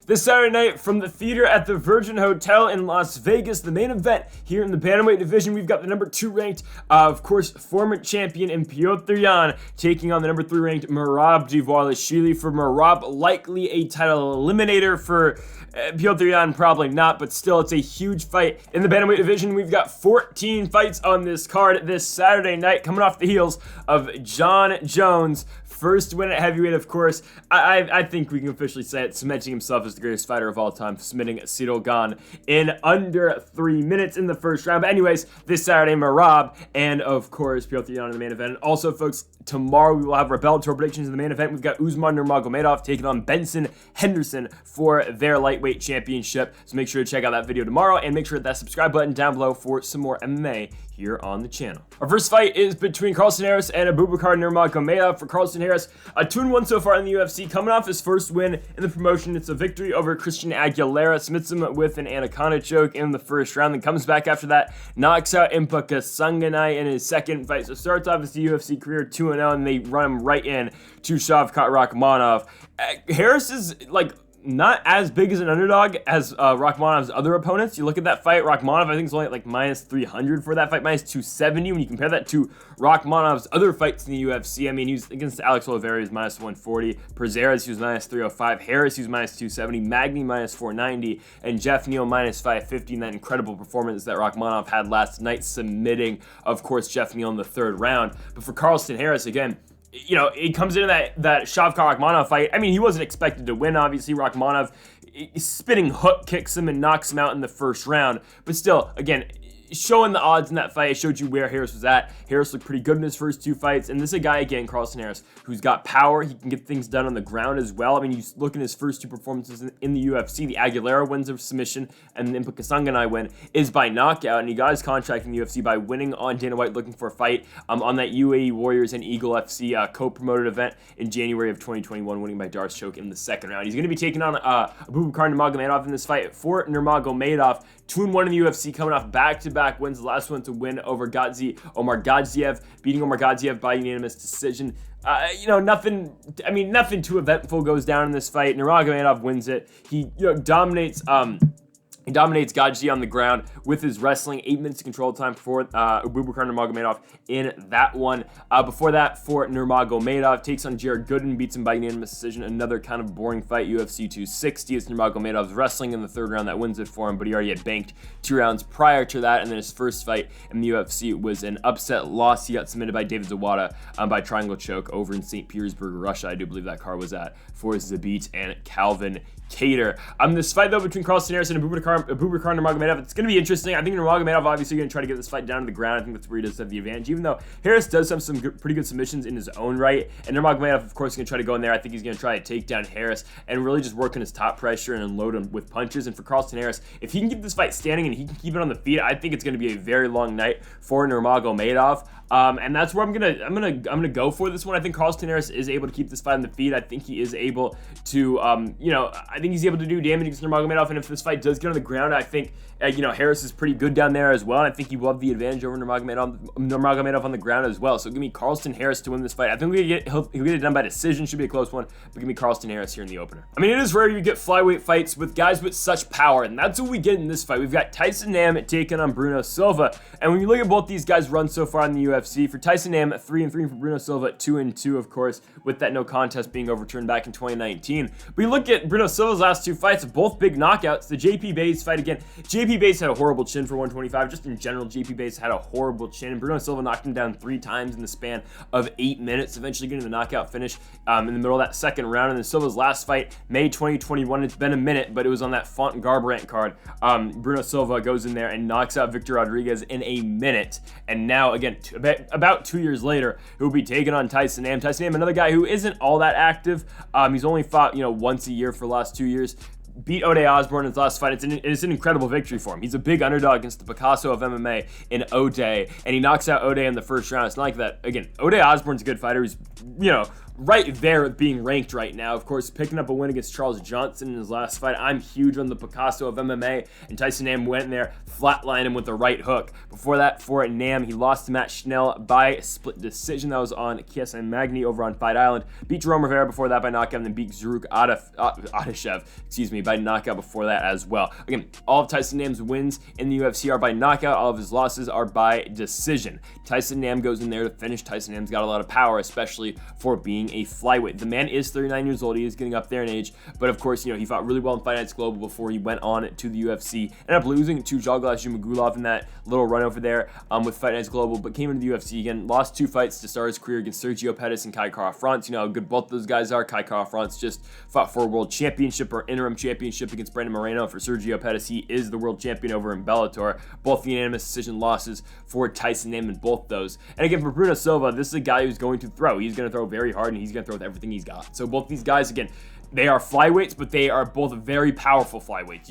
This Saturday night from the theater at the Virgin Hotel in Las Vegas, the main event here in the bantamweight division, we've got the number 2 ranked, of course, former champion in Petr taking on the number 3 ranked Merab Dvalishvili. For Merab, likely a title eliminator. For Petr probably not, but still, it's a huge fight in the bantamweight division. We've got 14 fights on this card this Saturday night, coming off the heels of Jon Jones' first win at heavyweight, of course. I think we can officially say it, cementing himself as the greatest fighter of all time, submitting Cyril Gane in under 3 minutes in the first round. But anyways, this Saturday, Merab and, of course, Petr in the main event. And also, folks, tomorrow we will have our Bellator predictions in the main event. We've got Usman Nurmagomedov taking on Benson Henderson for their lightweight championship. So make sure to check out that video tomorrow and make sure to hit that subscribe button down below for some more MMA here on the channel. Our first fight is between Carlston Harris and Abubakar Nurmagomedov. For Carlston Harris, a 2-1 so far in the UFC, coming off his first win in the promotion. It's a victory over Christian Aguilera, submits him with an anaconda choke in the first round, then comes back after that, knocks out Impa Kasanganay in his second fight. So starts off his UFC career 2-0, and they run him right in to Shavkat Rakhmonov. Harris is not as big as an underdog as Rakhmonov's other opponents. You look at that fight, Rakhmonov I think is only at minus 300 for that fight, minus 270. When you compare that to Rakhmonov's other fights in the UFC, I mean, he was against Alex Oliveira, he was minus 140, Perzeras, he was minus 305, Harris, he was minus 270, Magny minus 490, and Jeff Neal minus 550 in that incredible performance that Rakhmonov had last night, submitting, of course, Jeff Neal in the third round. But for Carlston Harris, again, you know, he comes into that Shavkat Rakhmonov fight. I mean, he wasn't expected to win, obviously. Rakhmonov spinning hook kicks him and knocks him out in the first round. But still, again, showing the odds in that fight, it showed you where Harris was at. Harris looked pretty good in his first 2 fights. And this is a guy, again, Carlston Harris, who's got power. He can get things done on the ground as well. I mean, you look at his first 2 performances in the UFC. The Aguilera wins of submission, and the Impa Kasanganay win is by knockout. And he got his contract in the UFC by winning on Dana White looking for a fight on that UAE Warriors and Eagle FC co-promoted event in January of 2021, winning by Darce choke in the second round. He's going to be taking on Abubakar Nurmagomedov in this fight. For Nurmagomedov, 2-1 in the UFC, coming off back-to-back wins. The last one to win over Omar Gadzhiev, beating Omar Gadzhiev by unanimous decision. Nothing too eventful goes down in this fight. Nurmagomedov wins it. He dominates Gadzhiev on the ground with his wrestling. 8 minutes of control time for Abubakar Nurmagomedov in that one. Before that, for Nurmagomedov, takes on Jared Gooden, beats him by unanimous decision. Another kind of boring fight, UFC 260. It's Nurmagomedov's wrestling in the third round that wins it for him, but he already had banked 2 rounds prior to that. And then his first fight in the UFC was an upset loss. He got submitted by David Zawada by triangle choke over in St. Petersburg, Russia. I do believe that card was at for Zabit and Calvin Kattar. This fight, though, between Carlston Harris and Abubakar Nurmagomedov, it's going to be interesting. I think Nurmagomedov obviously going to try to get this fight down to the ground. I think that's where he does have the advantage, even though Harris does have some pretty good submissions in his own right. And Nurmagomedov, of course, is going to try to go in there. I think he's going to try to take down Harris and really just work on his top pressure and unload him with punches. And for Carlston Harris, if he can keep this fight standing and he can keep it on the feet, I think it's going to be a very long night for Nurmagomedov. And that's where I'm gonna go for this one. I think Carlston Harris is able to keep this fight on the feet. I think he is able to, I think he's able to do damage against Nurmagomedov. And if this fight does get on the ground, I think, Harris is pretty good down there as well. And I think he will have the advantage over Nurmagomedov on the ground as well. So give me Carlston Harris to win this fight. I think he'll get it done by decision. Should be a close one, but give me Carlston Harris here in the opener. I mean, it is rare you get flyweight fights with guys with such power, and that's what we get in this fight. We've got Tyson Nam taking on Bruno Silva. And when you look at both these guys' runs so far in the UFC, for Tyson Nam, 3-3, for Bruno Silva, 2-2, of course, with that no contest being overturned back in 2019. But you look at Bruno Silva's last 2 fights, both big knockouts. The JP Buys fight, again, JP Buys had a horrible chin for 125. Just in general, JP Buys had a horrible chin. And Bruno Silva knocked him down 3 times in the span of 8 minutes, eventually getting the knockout finish in the middle of that second round. And then Silva's last fight, May 2021, it's been a minute, but it was on that Font Garbrandt card. Bruno Silva goes in there and knocks out Victor Rodriguez in a minute. And now, again, about 2 years later, he'll be taking on Tyson Nam. Tyson Nam, another guy who isn't all that active. He's only fought, once a year for the last 2 years. Beat Ode Osbourne in his last fight. It's an incredible victory for him. He's a big underdog against the Picasso of MMA in Ode, and he knocks out Ode in the first round. It's not like that. Again, Ode Osbourne's a good fighter. He's, right there at being ranked right now. Of course, picking up a win against Charles Johnson in his last fight. I'm huge on the Picasso of MMA, and Tyson Nam went in there, flatlined him with the right hook. Before that, for Nam, he lost to Matt Schnell by split decision. That was on Kiesa Magny over on Fight Island. Beat Jerome Rivera before that by knockout, and then beat Zaruk Adashev, by knockout before that as well. Again, all of Tyson Nam's wins in the UFC are by knockout. All of his losses are by decision. Tyson Nam goes in there to finish. Tyson Nam's got a lot of power, especially for being a flyweight. The man is 39 years old. He is getting up there in age, but of course, he fought really well in Fight Nights Global before he went on to the UFC. Ended up losing to Jalgalas Jumagulov in that little run over there with Fight Nights Global, but came into the UFC again, lost 2 fights to start his career against Sergio Pettis and Kai Kara-France. You know how good both those guys are. Kai Kara-France just fought for a world championship or interim championship against Brandon Moreno. For Sergio Pettis, he is the world champion over in Bellator. Both unanimous decision losses for Tyson Nam in both those. And again, for Bruno Silva, this is a guy who's going to throw. He's going to throw very hard, and he's going to throw with everything he's got. So both these guys, again, they are flyweights, but they are both very powerful flyweights.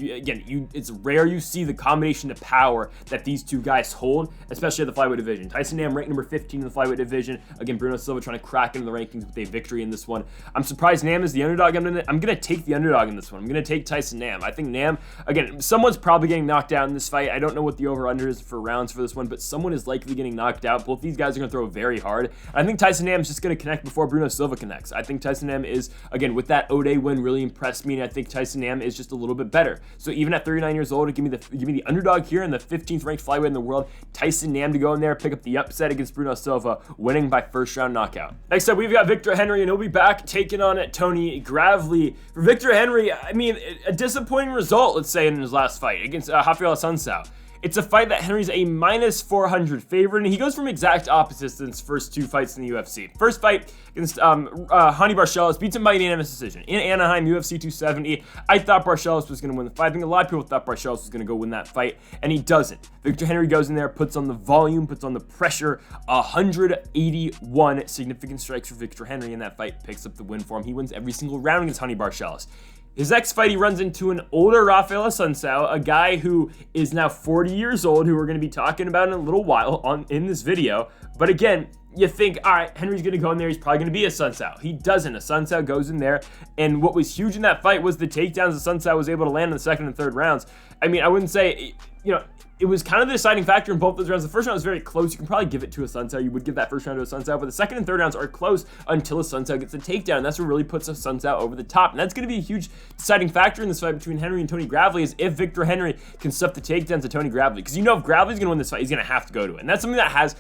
It's rare you see the combination of power that these two guys hold, especially at the flyweight division. Tyson Nam ranked number 15 in the flyweight division. Again, Bruno Silva trying to crack into the rankings with a victory in this one. I'm surprised Nam is the underdog. I'm gonna take the underdog in this one. I'm gonna take Tyson Nam. I think Nam, again, someone's probably getting knocked out in this fight. I don't know what the over-under is for rounds for this one, but someone is likely getting knocked out. Both these guys are gonna throw very hard. I think Tyson Nam is just gonna connect before Bruno Silva connects. I think Tyson Nam is, again, with that Ode win, really impressed me, and I think Tyson Nam is just a little bit better. So even at 39 years old, give me the underdog here in the 15th ranked flyweight in the world. Tyson Nam to go in there, pick up the upset against Bruno Silva, winning by first round knockout. Next up, we've got Victor Henry, and he'll be back taking on Tony Gravely. For Victor Henry, I mean, a disappointing result, let's say, in his last fight against Rafael Assuncao. It's a fight that Henry's a -400 favorite, and he goes from exact opposites in his first 2 fights in the UFC. First fight against Hani Barcelos, beats him by unanimous decision. In Anaheim, UFC 270, I thought Barcelos was going to win the fight. I think a lot of people thought Barcelos was going to go win that fight, and he doesn't. Victor Henry goes in there, puts on the volume, puts on the pressure, 181 significant strikes for Victor Henry in that fight, picks up the win for him. He wins every single round against Hani Barcelos. His next fight, he runs into an older Rafael Assuncao, a guy who is now 40 years old, who we're going to be talking about in a little while in this video. But again, you think, all right, Henry's going to go in there, he's probably going to be Assuncao. He doesn't. Assuncao goes in there, and what was huge in that fight was the takedowns Assuncao was able to land in the second and third rounds. I mean, I wouldn't say, it was kind of the deciding factor in both those rounds. The first round was very close. You can probably give it to Assuncao. You would give that first round to Assuncao, but the second and third rounds are close until Assuncao gets a takedown. And that's what really puts Assuncao over the top. And that's going to be a huge deciding factor in this fight between Henry and Tony Gravely, is if Victor Henry can stuff the takedowns to Tony Gravely. Because if Gravely's going to win this fight, he's going to have to go to it. And that's something that has,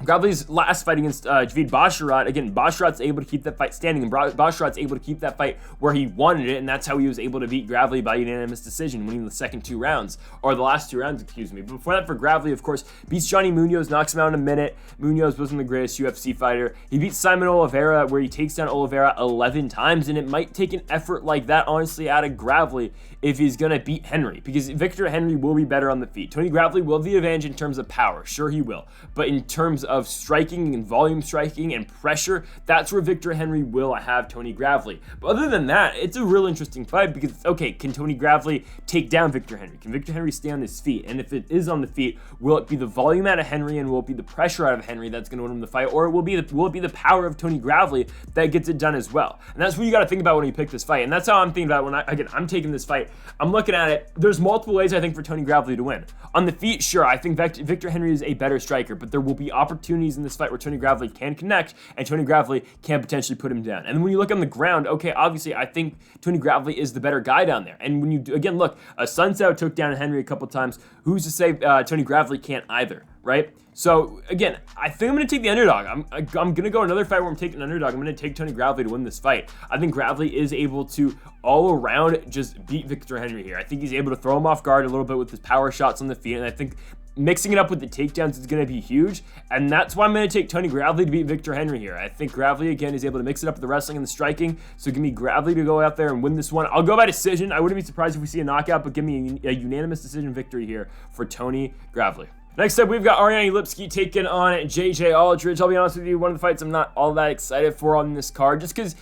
Gravely's last fight against Javid Basharat, again, Basharat's able to keep that fight standing, and Basharat's able to keep that fight where he wanted it, and that's how he was able to beat Gravely by unanimous decision, winning the second 2 rounds, or the last 2 rounds, excuse me. But before that, for Gravely, of course, beats Johnny Munoz, knocks him out in a minute. Munoz wasn't the greatest UFC fighter. He beats Simon Oliveira, where he takes down Oliveira 11 times, and it might take an effort like that, honestly, out of Gravely if he's going to beat Henry, because Victor Henry will be better on the feet. Tony Gravely will have the advantage in terms of power, sure he will, but in terms of striking and volume striking and pressure, that's where Victor Henry will have Tony Gravely. But other than that, it's a real interesting fight, because okay, can Tony Gravely take down Victor Henry? Can Victor Henry stay on his feet? And if it is on the feet, will it be the volume out of Henry and will it be the pressure out of Henry that's going to win him the fight, or will it be the power of Tony Gravely that gets it done as well? And that's what you got to think about when you pick this fight, and that's how I'm thinking about it when I'm taking this fight. I'm looking at it. There's multiple ways I think for Tony Gravely to win. On the feet, sure, I think Victor Henry is a better striker, but there will be opportunities in this fight where Tony Gravely can connect and Tony Gravely can potentially put him down. And when you look on the ground, okay, obviously I think Tony Gravely is the better guy down there. And when you again look, Assuncao took down Henry a couple times. Who's to say Tony Gravely can't either, right? So again, I think I'm going to take the underdog. I'm going to go another fight where I'm taking an underdog. I'm going to take Tony Gravely to win this fight. I think Gravely is able to all around just beat Victor Henry here. I think he's able to throw him off guard a little bit with his power shots on the feet, and I think mixing it up with the takedowns is going to be huge, and that's why I'm going to take Tony Gravely to beat Victor Henry here. I think Gravely, again, is able to mix it up with the wrestling and the striking, so give me Gravely to go out there and win this one. I'll go by decision. I wouldn't be surprised if we see a knockout, but give me a unanimous decision victory here for Tony Gravely. Next up, we've got Ariane Lipski taking on JJ Aldrich. I'll be honest with you, one of the fights I'm not all that excited for on this card, just because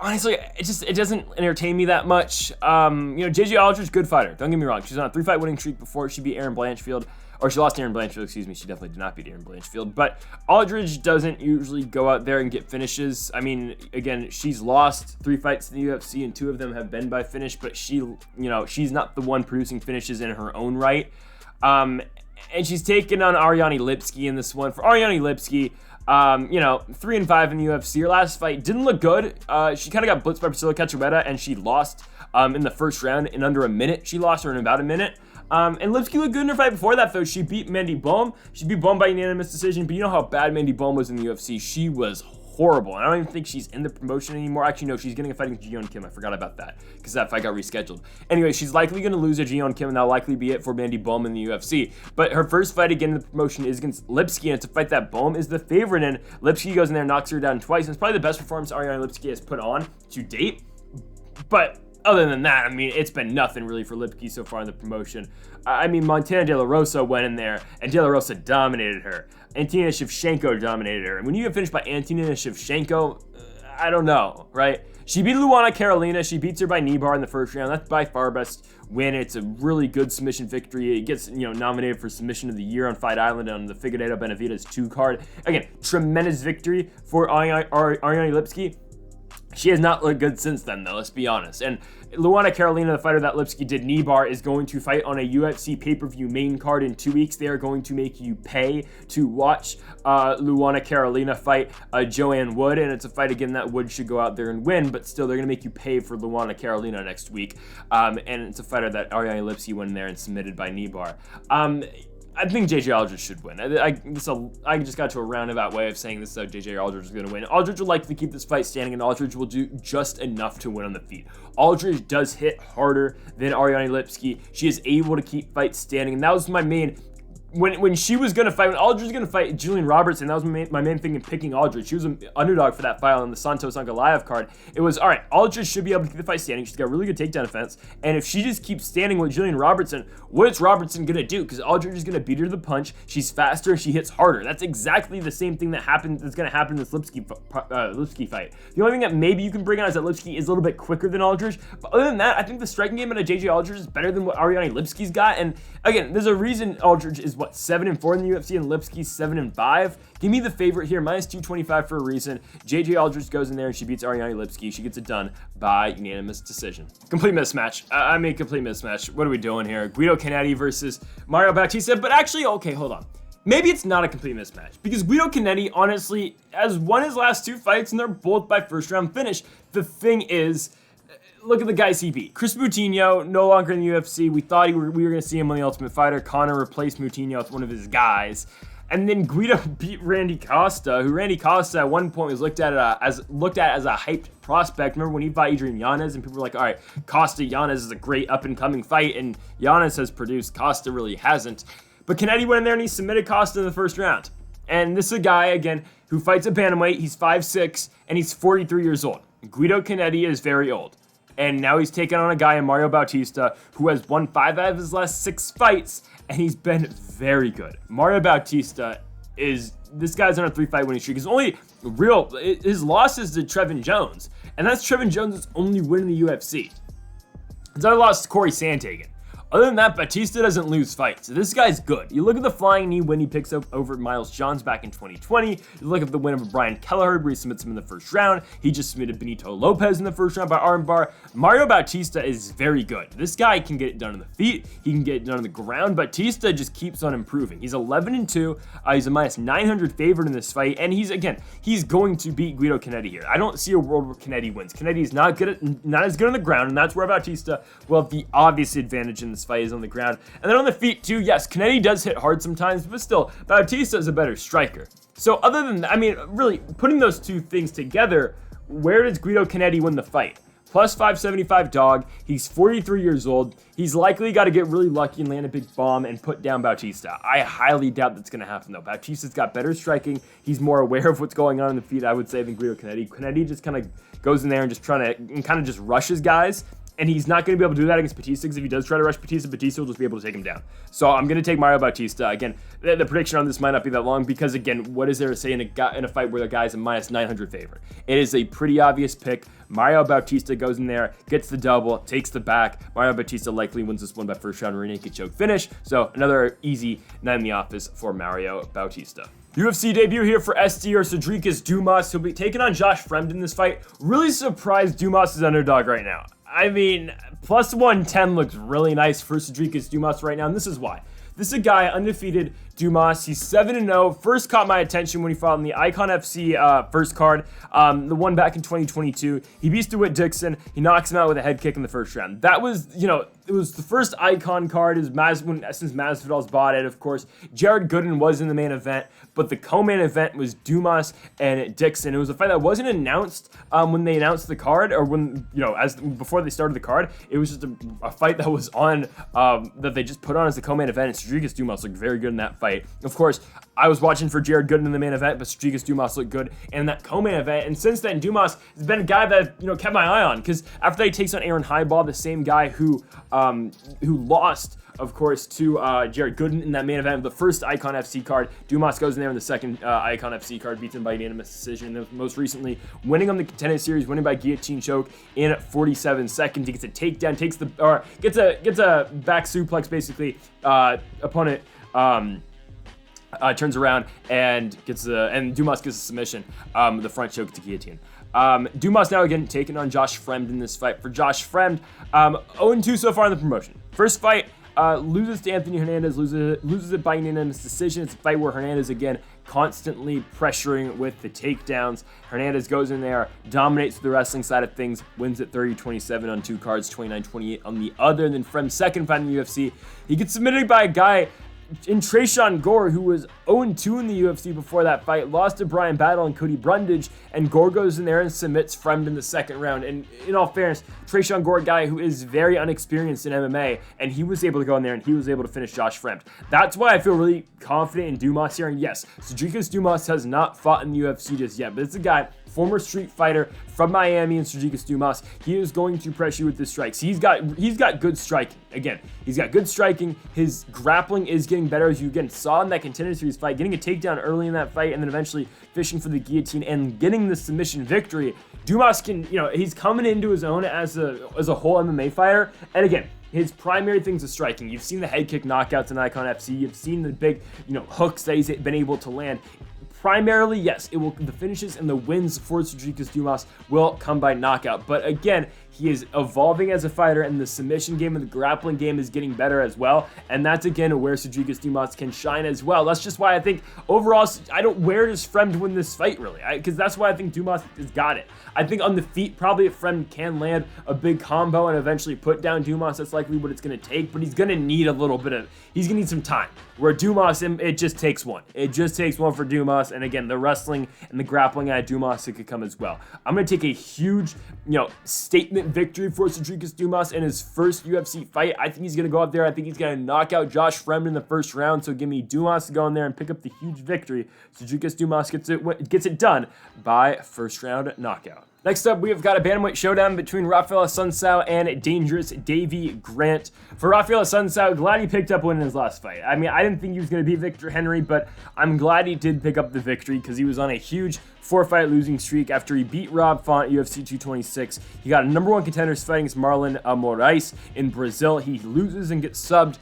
honestly, it doesn't entertain me that much. JJ Aldrich, good fighter. Don't get me wrong. She's on a 3-fight winning streak before she beat Erin Blanchfield or she lost to Erin Blanchfield, excuse me. She definitely did not beat Erin Blanchfield. But Aldrich doesn't usually go out there and get finishes. I mean, again, she's lost 3 fights in the UFC, and 2 of them have been by finish, but she's not the one producing finishes in her own right. And she's taken on Ariane Lipski in this one. For Ariane Lipski, 3-5 in the UFC. Her last fight didn't look good. She kind of got blitzed by Priscilla Cachoeira, and she lost in the first round in under a minute. She lost her in about a minute. And Lipski looked good in her fight before that, though. She beat Mandy Bohm. She beat Bohm by unanimous decision, but you know how bad Mandy Bohm was in the UFC. She was horrible, and I don't even think she's in the promotion anymore. Actually, no, she's getting a fight against Ji-Yeon Kim. I forgot about that, because that fight got rescheduled. Anyway, she's likely going to lose to Ji-Yeon Kim, and that'll likely be it for Mandy Bohm in the UFC. But her first fight again in the promotion is against Lipski, and it's a fight that Bohm is the favorite in. Lipski goes in there and knocks her down twice, and it's probably the best performance Ariane Lipski has put on to date. But other than that, I mean, it's been nothing really for Lipski so far in the promotion. I mean, Montana De La Rosa went in there, and De La Rosa dominated her. Antonina Shevchenko dominated her. And when you get finished by Antonina Shevchenko, I don't know, right? She beat Luana Carolina. She beats her by knee bar in the first round. That's by far best win. It's a really good submission victory. It gets, nominated for Submission of the Year on Fight Island on the Figueiredo Benavides 2 card. Again, tremendous victory for Ariane Lipski. She has not looked good since then, though, let's be honest. And Luana Carolina, the fighter that Lipski did knee bar, is going to fight on a UFC pay-per-view main card in 2 weeks. They are going to make you pay to watch Luana Carolina fight Joanne Wood, and it's a fight, again, that Wood should go out there and win, but still, they're going to make you pay for Luana Carolina next week. And it's a fighter that Ariane Lipski went in there and submitted by knee bar. I think JJ Aldrich should win. I just got to a roundabout way of saying this, so JJ Aldrich is going to win. Aldrich will likely keep this fight standing, and Aldrich will do just enough to win on the feet. Aldrich does hit harder than Ariane Lipski. She is able to keep fights standing, and that was my main... When she was going to fight, when Aldrich was going to fight Julian Robertson, that was my main thing in picking Aldrich. She was an underdog for that fight on the Santos Ankalaev card. It was, all right, Aldrich should be able to keep the fight standing. She's got really good takedown defense. And if she just keeps standing with Julian Robertson, what is Robertson going to do? Because Aldrich is going to beat her to the punch. She's faster and she hits harder. That's exactly the same thing that's going to happen in this Lipski fight. The only thing that maybe you can bring on is that Lipski is a little bit quicker than Aldrich. But other than that, I think the striking game out of JJ Aldrich is better than what Ariane Lipski's got. And again, there's a reason Aldrich is 7-4 in the UFC and Lipski's 7-5. Give me the favorite here, minus 225 for a reason. JJ Aldrich goes in there and she beats Ariane Lipski. She gets it done by unanimous decision. Complete mismatch. I mean, complete mismatch. What are we doing here? Guido Cannetti versus Mario Bautista. But actually, okay, hold on. Maybe it's not a complete mismatch because Guido Cannetti, honestly, has won his last 2 fights and they're both by first round finish. The thing is, look at the guys he beat. Chris Moutinho, no longer in the UFC. We thought we were going to see him on The Ultimate Fighter. Conor replaced Moutinho with one of his guys. And then Guido beat Randy Costa, who Randy Costa at one point was looked at as a hyped prospect. Remember when he fought Adrian Yanez and people were like, all right, Costa-Yanez is a great up-and-coming fight, and Yanez has produced. Costa really hasn't. But Cannetti went in there and he submitted Costa in the first round. And this is a guy, again, who fights at bantamweight. He's 5'6", and he's 43 years old. Guido Cannetti is very old. And now he's taking on a guy in Mario Bautista who has won 5 out of his last 6 fights, and he's been very good. Mario Bautista this guy's on a 3-fight winning streak. His loss is to Trevin Jones, and that's Trevin Jones' only win in the UFC. His other loss to Corey Sandhagen. Other than that, Bautista doesn't lose fights. This guy's good. You look at the flying knee win he picks up over Miles Johns back in 2020. You look at the win over Brian Kelleher where he submits him in the first round. He just submitted Benito Lopez in the first round by armbar. Mario Bautista is very good. This guy can get it done on the feet. He can get it done on the ground. Bautista just keeps on improving. He's 11-2. He's a minus 900 favorite in this fight. And he's going to beat Guido Cannetti here. I don't see a world where Cannetti wins. Cannetti is not as good on the ground, and that's where Bautista will have the obvious advantage in this fight is on the ground. And then on the feet too, yes, Cannetti does hit hard sometimes, but still, Bautista is a better striker. So other than that, I mean, really, putting those two things together, where does Guido Cannetti win the fight? Plus 575 dog. He's 43 years old. He's likely got to get really lucky and land a big bomb and put down Bautista. I highly doubt that's going to happen, though. Bautista's got better striking. He's more aware of what's going on in the feet, I would say, than Guido Cannetti. Cannetti just kind of goes in there and just kind of just rushes guys. And he's not going to be able to do that against Bautista, because if he does try to rush Bautista, Bautista will just be able to take him down. So I'm going to take Mario Bautista. Again, the prediction on this might not be that long, because again, what is there to say in a fight where the guy's a minus 900 favorite? It is a pretty obvious pick. Mario Bautista goes in there, gets the double, takes the back. Mario Bautista likely wins this one by first round rear naked choke finish. So another easy night in the office for Mario Bautista. UFC debut here for ST or Cedric Dumas. He'll be taking on Josh Fremd in this fight. Really surprised Dumas is underdog right now. I mean, plus 110 looks really nice for Cedric Dumas right now, and this is why. This is a guy, undefeated Dumas. He's 7-0. First caught my attention when he fought in the Icon FC first card, the one back in 2022. He beats DeWitt Dixon. He knocks him out with a head kick in the first round. That was, it was the first Icon card since Masvidal's bought it, of course. Jared Gooden was in the main event, but the co-main event was Dumas and Dixon. It was a fight that wasn't announced when they announced the card, or when, before they started the card. It was just a fight that was on, that they just put on as the co-main event, and Cedric Dumas looked very good in that fight. Of course, I was watching for Jared Gooden in the main event, but Cedric Dumas looked good in that co-main event. And since then, Dumas has been a guy that I've kept my eye on, because after he takes on Aaron Highball, the same guy who lost, of course, to Jared Gooden in that main event of the first Icon FC card, Dumas goes in there in the second Icon FC card, beats him by unanimous decision. And most recently, winning on the Contender Series, winning by guillotine choke in 47 seconds. He gets a takedown, gets a back suplex basically. Opponent turns around and and Dumas gets a submission, the front choke to guillotine. Dumas now again taking on Josh Fremd in this fight. For Josh Fremd, 0-2 so far in the promotion. First fight, loses to Anthony Hernandez, loses it by unanimous decision. It's a fight where Hernandez again constantly pressuring with the takedowns. Hernandez goes in there, dominates the wrestling side of things, wins at 30-27 on 2 cards, 29-28 on the other. And then Fremd's second fight in the UFC, he gets submitted by a guy in Tresean Gore, who was 0-2 in the UFC before that fight, lost to Brian Battle and Cody Brundage, and Gore goes in there and submits Fremd in the second round. And in all fairness, Tresean Gore, a guy who is very unexperienced in MMA, and he was able to go in there and he was able to finish Josh Fremd. That's why I feel really confident in Dumas here. And yes, Cedric Dumas has not fought in the UFC just yet, but it's a guy, former street fighter from Miami, and Cedric Dumas, he is going to press you with his strikes. He's got good striking. Again, he's got good striking. His grappling is getting better, as you again saw in that Contender Series fight, getting a takedown early in that fight and then eventually fishing for the guillotine and getting the submission victory. Dumas can, he's coming into his own as a whole MMA fighter. And again, his primary things is striking. You've seen the head kick knockouts in Icon FC. You've seen the big, hooks that he's been able to land. Primarily, yes, the finishes and the wins for Cedric Dumas will come by knockout. But again, he is evolving as a fighter, and the submission game and the grappling game is getting better as well. And that's, again, where Cedric Dumas can shine as well. That's just why I think, overall, where does Fremd win this fight, really? Because that's why I think Dumas has got it. I think on the feet, probably if Fremd can land a big combo and eventually put down Dumas, that's likely what it's going to take. But he's going to need he's going to need some time. Where Dumas, it just takes one. It just takes one for Dumas. And again, the wrestling and the grappling at Dumas, it could come as well. I'm going to take a huge, statement victory for Cedric Dumas in his first UFC fight. I think he's going to go up there. I think he's going to knock out Josh Fremd in the first round. So give me Dumas to go in there and pick up the huge victory. Cedric Dumas gets it done by first round knockout. Next up, we have got a bantamweight showdown between Rafael Assuncao and Dangerous Davy Grant. For Rafael Assuncao, glad he picked up one in his last fight. I mean, I didn't think he was going to beat Victor Henry, but I'm glad he did pick up the victory, because he was on a huge 4-fight losing streak after he beat Rob Font, UFC 226. He got a #1 contenders fighting against Marlon Moraes in Brazil. He loses and gets subbed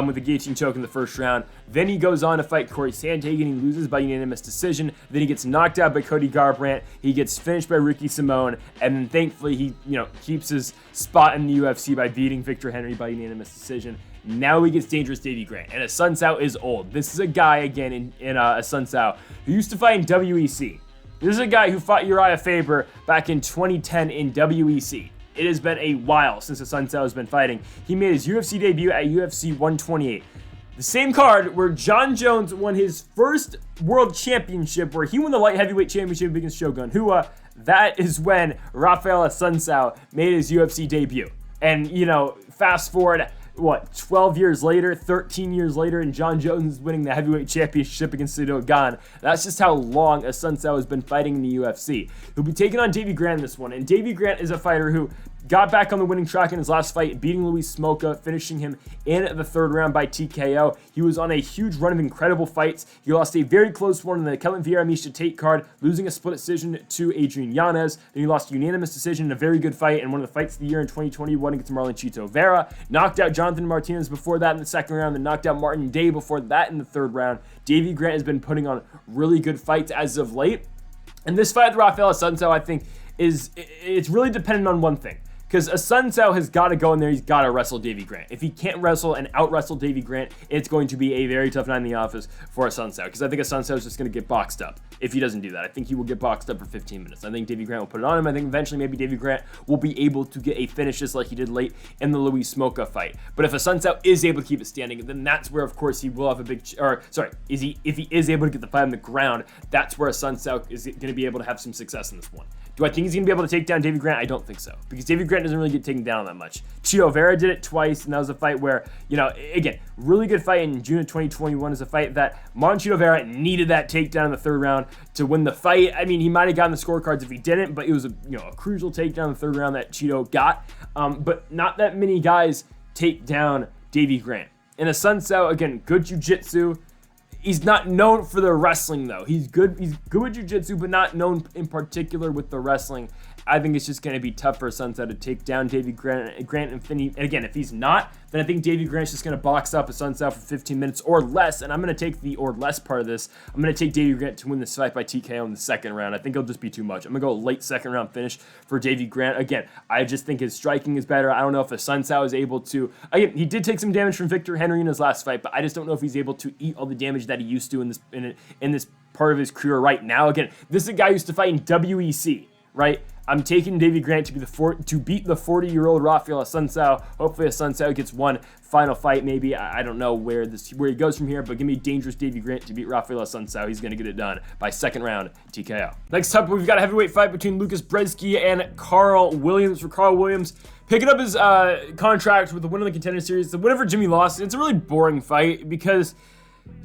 with a guillotine choke in the first round. Then he goes on to fight Corey Sandhagen. He loses by unanimous decision. Then he gets knocked out by Cody Garbrandt. He gets finished by Ricky Simone. And then thankfully he, keeps his spot in the UFC by beating Victor Henry by unanimous decision. Now he gets Dangerous Davy Grant. And Assuncao is old. This is a guy, again, in Assuncao, who used to fight in WEC. This is a guy who fought Uriah Faber back in 2010 in WEC. It has been a while since Assuncao has been fighting. He made his UFC debut at UFC 128. The same card where John Jones won his first world championship, where he won the light heavyweight championship against Shogun. That is when Rafael Assuncao made his UFC debut. And, fast forward, 12 years later, 13 years later, and John Jones is winning the heavyweight championship against Cyril Gane. That's just how long Assuncao has been fighting in the UFC. He'll be taking on Davy Grant in this one, and Davy Grant is a fighter who got back on the winning track in his last fight, beating Luis Smolka, finishing him in the third round by TKO. He was on a huge run of incredible fights. He lost a very close one in the Kelvin Vieira-Misha Tate card, losing a split decision to Adrian Yanez. Then he lost a unanimous decision in a very good fight in one of the fights of the year in 2021 against Marlon Chito Vera. Knocked out Jonathan Martinez before that in the second round, then knocked out Martin Day before that in the third round. Davy Grant has been putting on really good fights as of late. And this fight with Rafael Assuncao, I think, it's really dependent on one thing. Because Assuncao has got to go in there, he's got to wrestle Davy Grant. If he can't wrestle and out-wrestle Davy Grant, it's going to be a very tough night in the office for Assuncao. Because I think Assuncao is just going to get boxed up if he doesn't do that. I think he will get boxed up for 15 minutes. I think Davy Grant will put it on him. I think eventually maybe Davy Grant will be able to get a finish just like he did late in the Luis Smolka fight. But if Assuncao is able to keep it standing, then that's where, of course, he will have a big... if he is able to get the fight on the ground, that's where Assuncao is going to be able to have some success in this one. Do I think he's going to be able to take down Davy Grant? I don't think so. Because Davy Grant doesn't really get taken down that much. Chito Vera did it twice, and that was a fight where, again, really good fight in June of 2021 is a fight that Marlon Chito Vera needed that takedown in the third round to win the fight. I mean, he might have gotten the scorecards if he didn't, but it was a crucial takedown in the third round that Chito got. But not that many guys take down Davy Grant. And Assuncao, again, good jiu-jitsu. He's not known for the wrestling, though. He's good with jiu-jitsu, but not known in particular with the wrestling. I think it's just going to be tough for Assuncao to take down Davy Grant. And again, if he's not, then I think Davy Grant's just going to box up Assuncao for 15 minutes or less. And I'm going to take the or less part of this. I'm going to take Davy Grant to win this fight by TKO in the second round. I think it'll just be too much. I'm going to go late second round finish for Davy Grant. Again, I just think his striking is better. I don't know if Assuncao is able to... Again, he did take some damage from Victor Henry in his last fight, but I just don't know if he's able to eat all the damage that he used to in this part of his career right now. Again, this is a guy who used to fight in WEC, right? I'm taking Davy Grant to beat the 40-year-old Rafael Assuncao. Hopefully Assuncao gets one final fight maybe. I don't know where he goes from here, but give me dangerous Davy Grant to beat Rafael Assuncao. He's going to get it done by second round TKO. Next up, we've got a heavyweight fight between Lucas Brzeski and Carl Williams. For Carl Williams, picking up his contract with the win of the Contender Series, the win over Jimmy Lawson. It's a really boring fight because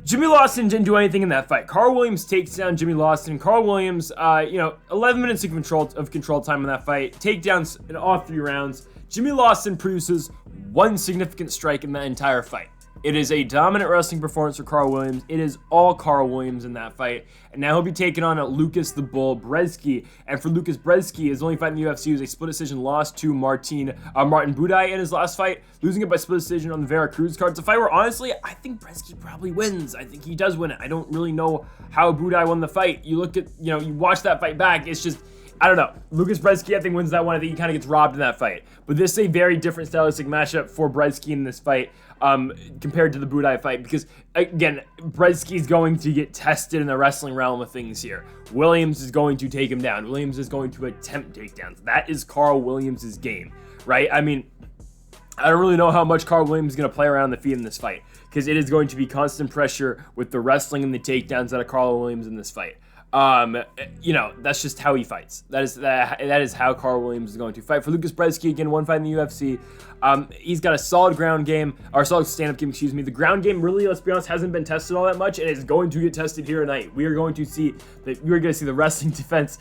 Jimmy Lawson didn't do anything in that fight. Carl Williams takes down Jimmy Lawson. Carl Williams, 11 minutes of control time in that fight. Takedowns in all 3 rounds. Jimmy Lawson produces one significant strike in that entire fight. It is a dominant wrestling performance for Carl Williams. It is all Carl Williams in that fight. And now he'll be taking on Lucas the Bull Brzeski. And for Lucas Brzeski, his only fight in the UFC was a split decision loss to Martin Budaj in his last fight, losing it by split decision on the Veracruz card. It's a fight where, honestly, I think Brzeski probably wins. I think he does win it. I don't really know how Budaj won the fight. You look at, you watch that fight back, it's just... I don't know. Lucas Brzeski, I think, wins that one. I think he kind of gets robbed in that fight. But this is a very different stylistic matchup for Brzeski in this fight compared to the Budaj fight. Because, again, Brzeski's going to get tested in the wrestling realm of things here. Williams is going to take him down. Williams is going to attempt takedowns. That is Carl Williams' game, right? I mean, I don't really know how much Carl Williams is going to play around the feet in this fight. Because it is going to be constant pressure with the wrestling and the takedowns out of Carl Williams in this fight. That's just how he fights. That is how Carl Williams is going to fight. For Lucas Brzeski, again, one fight in the UFC. He's got a solid ground game, or solid stand-up game, excuse me. The ground game, really, let's be honest, hasn't been tested all that much, and it's going to get tested here tonight. We are going to see the wrestling defense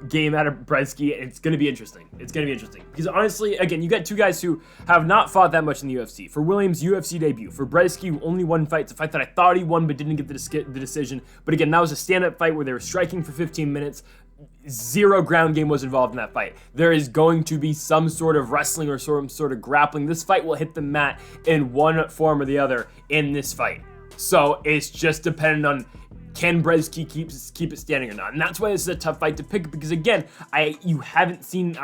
game out of Brzeski, and it's going to be interesting. It's going to be interesting. Because honestly, again, you got two guys who have not fought that much in the UFC. For Williams, UFC debut. For Brzeski, only one fight. It's a fight that I thought he won, but didn't get the decision. But again, that was a stand-up fight where they were striking for 15 minutes. Zero ground game was involved in that fight. There is going to be some sort of wrestling or some sort of grappling. This fight will hit the mat in one form or the other in this fight. So it's just dependent on can Brzeski keep it standing or not. And that's why this is a tough fight to pick, because again, you haven't seen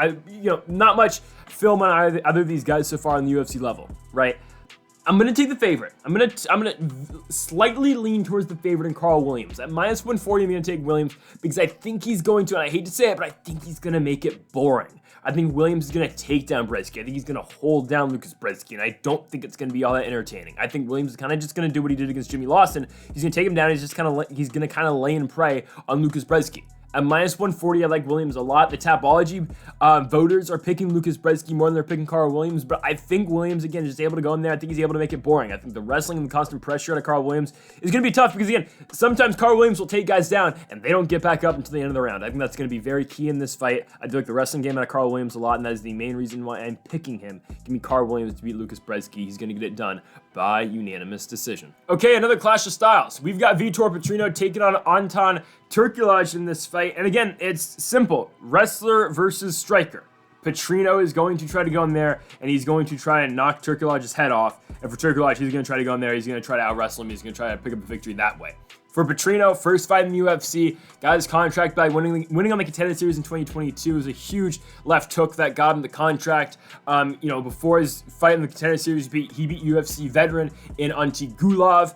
not much film on either of these guys so far on the UFC level, right? I'm going to take the favorite. I'm going to slightly lean towards the favorite in Carl Williams. At minus 140, I'm going to take Williams because I think he's going to, and I hate to say it, but I think he's going to make it boring. I think Williams is going to take down Brzeski. I think he's going to hold down Lucas Brzeski, and I don't think it's going to be all that entertaining. I think Williams is kind of just going to do what he did against Jimmy Lawson. He's going to take him down. He's going to kind of lay and pray on Lucas Brzeski. At -140, I like Williams a lot. The Tapology voters are picking Lucas Brzeski more than they're picking Carl Williams, but I think Williams, again, is just able to go in there. I think he's able to make it boring. I think the wrestling and the constant pressure out of Carl Williams is going to be tough because, again, sometimes Carl Williams will take guys down and they don't get back up until the end of the round. I think that's going to be very key in this fight. I do like the wrestling game out of Carl Williams a lot, and that is the main reason why I'm picking him. Give me Carl Williams to beat Lucas Brzeski. He's going to get it done by unanimous decision. Okay, another clash of styles. We've got Vitor Petrino taking on Anton Turkalj in this fight. And again, it's simple. Wrestler versus striker. Petrino is going to try to go in there, and he's going to try and knock Turkalj's head off. And for Turkalj, he's going to try to go in there. He's going to try to out-wrestle him. He's going to try to pick up a victory that way. For Petrino, first fight in the UFC, got his contract by winning on the Contender Series in 2022. It was a huge left hook that got him the contract. Before his fight in the Contender Series, he beat UFC veteran in Antigulov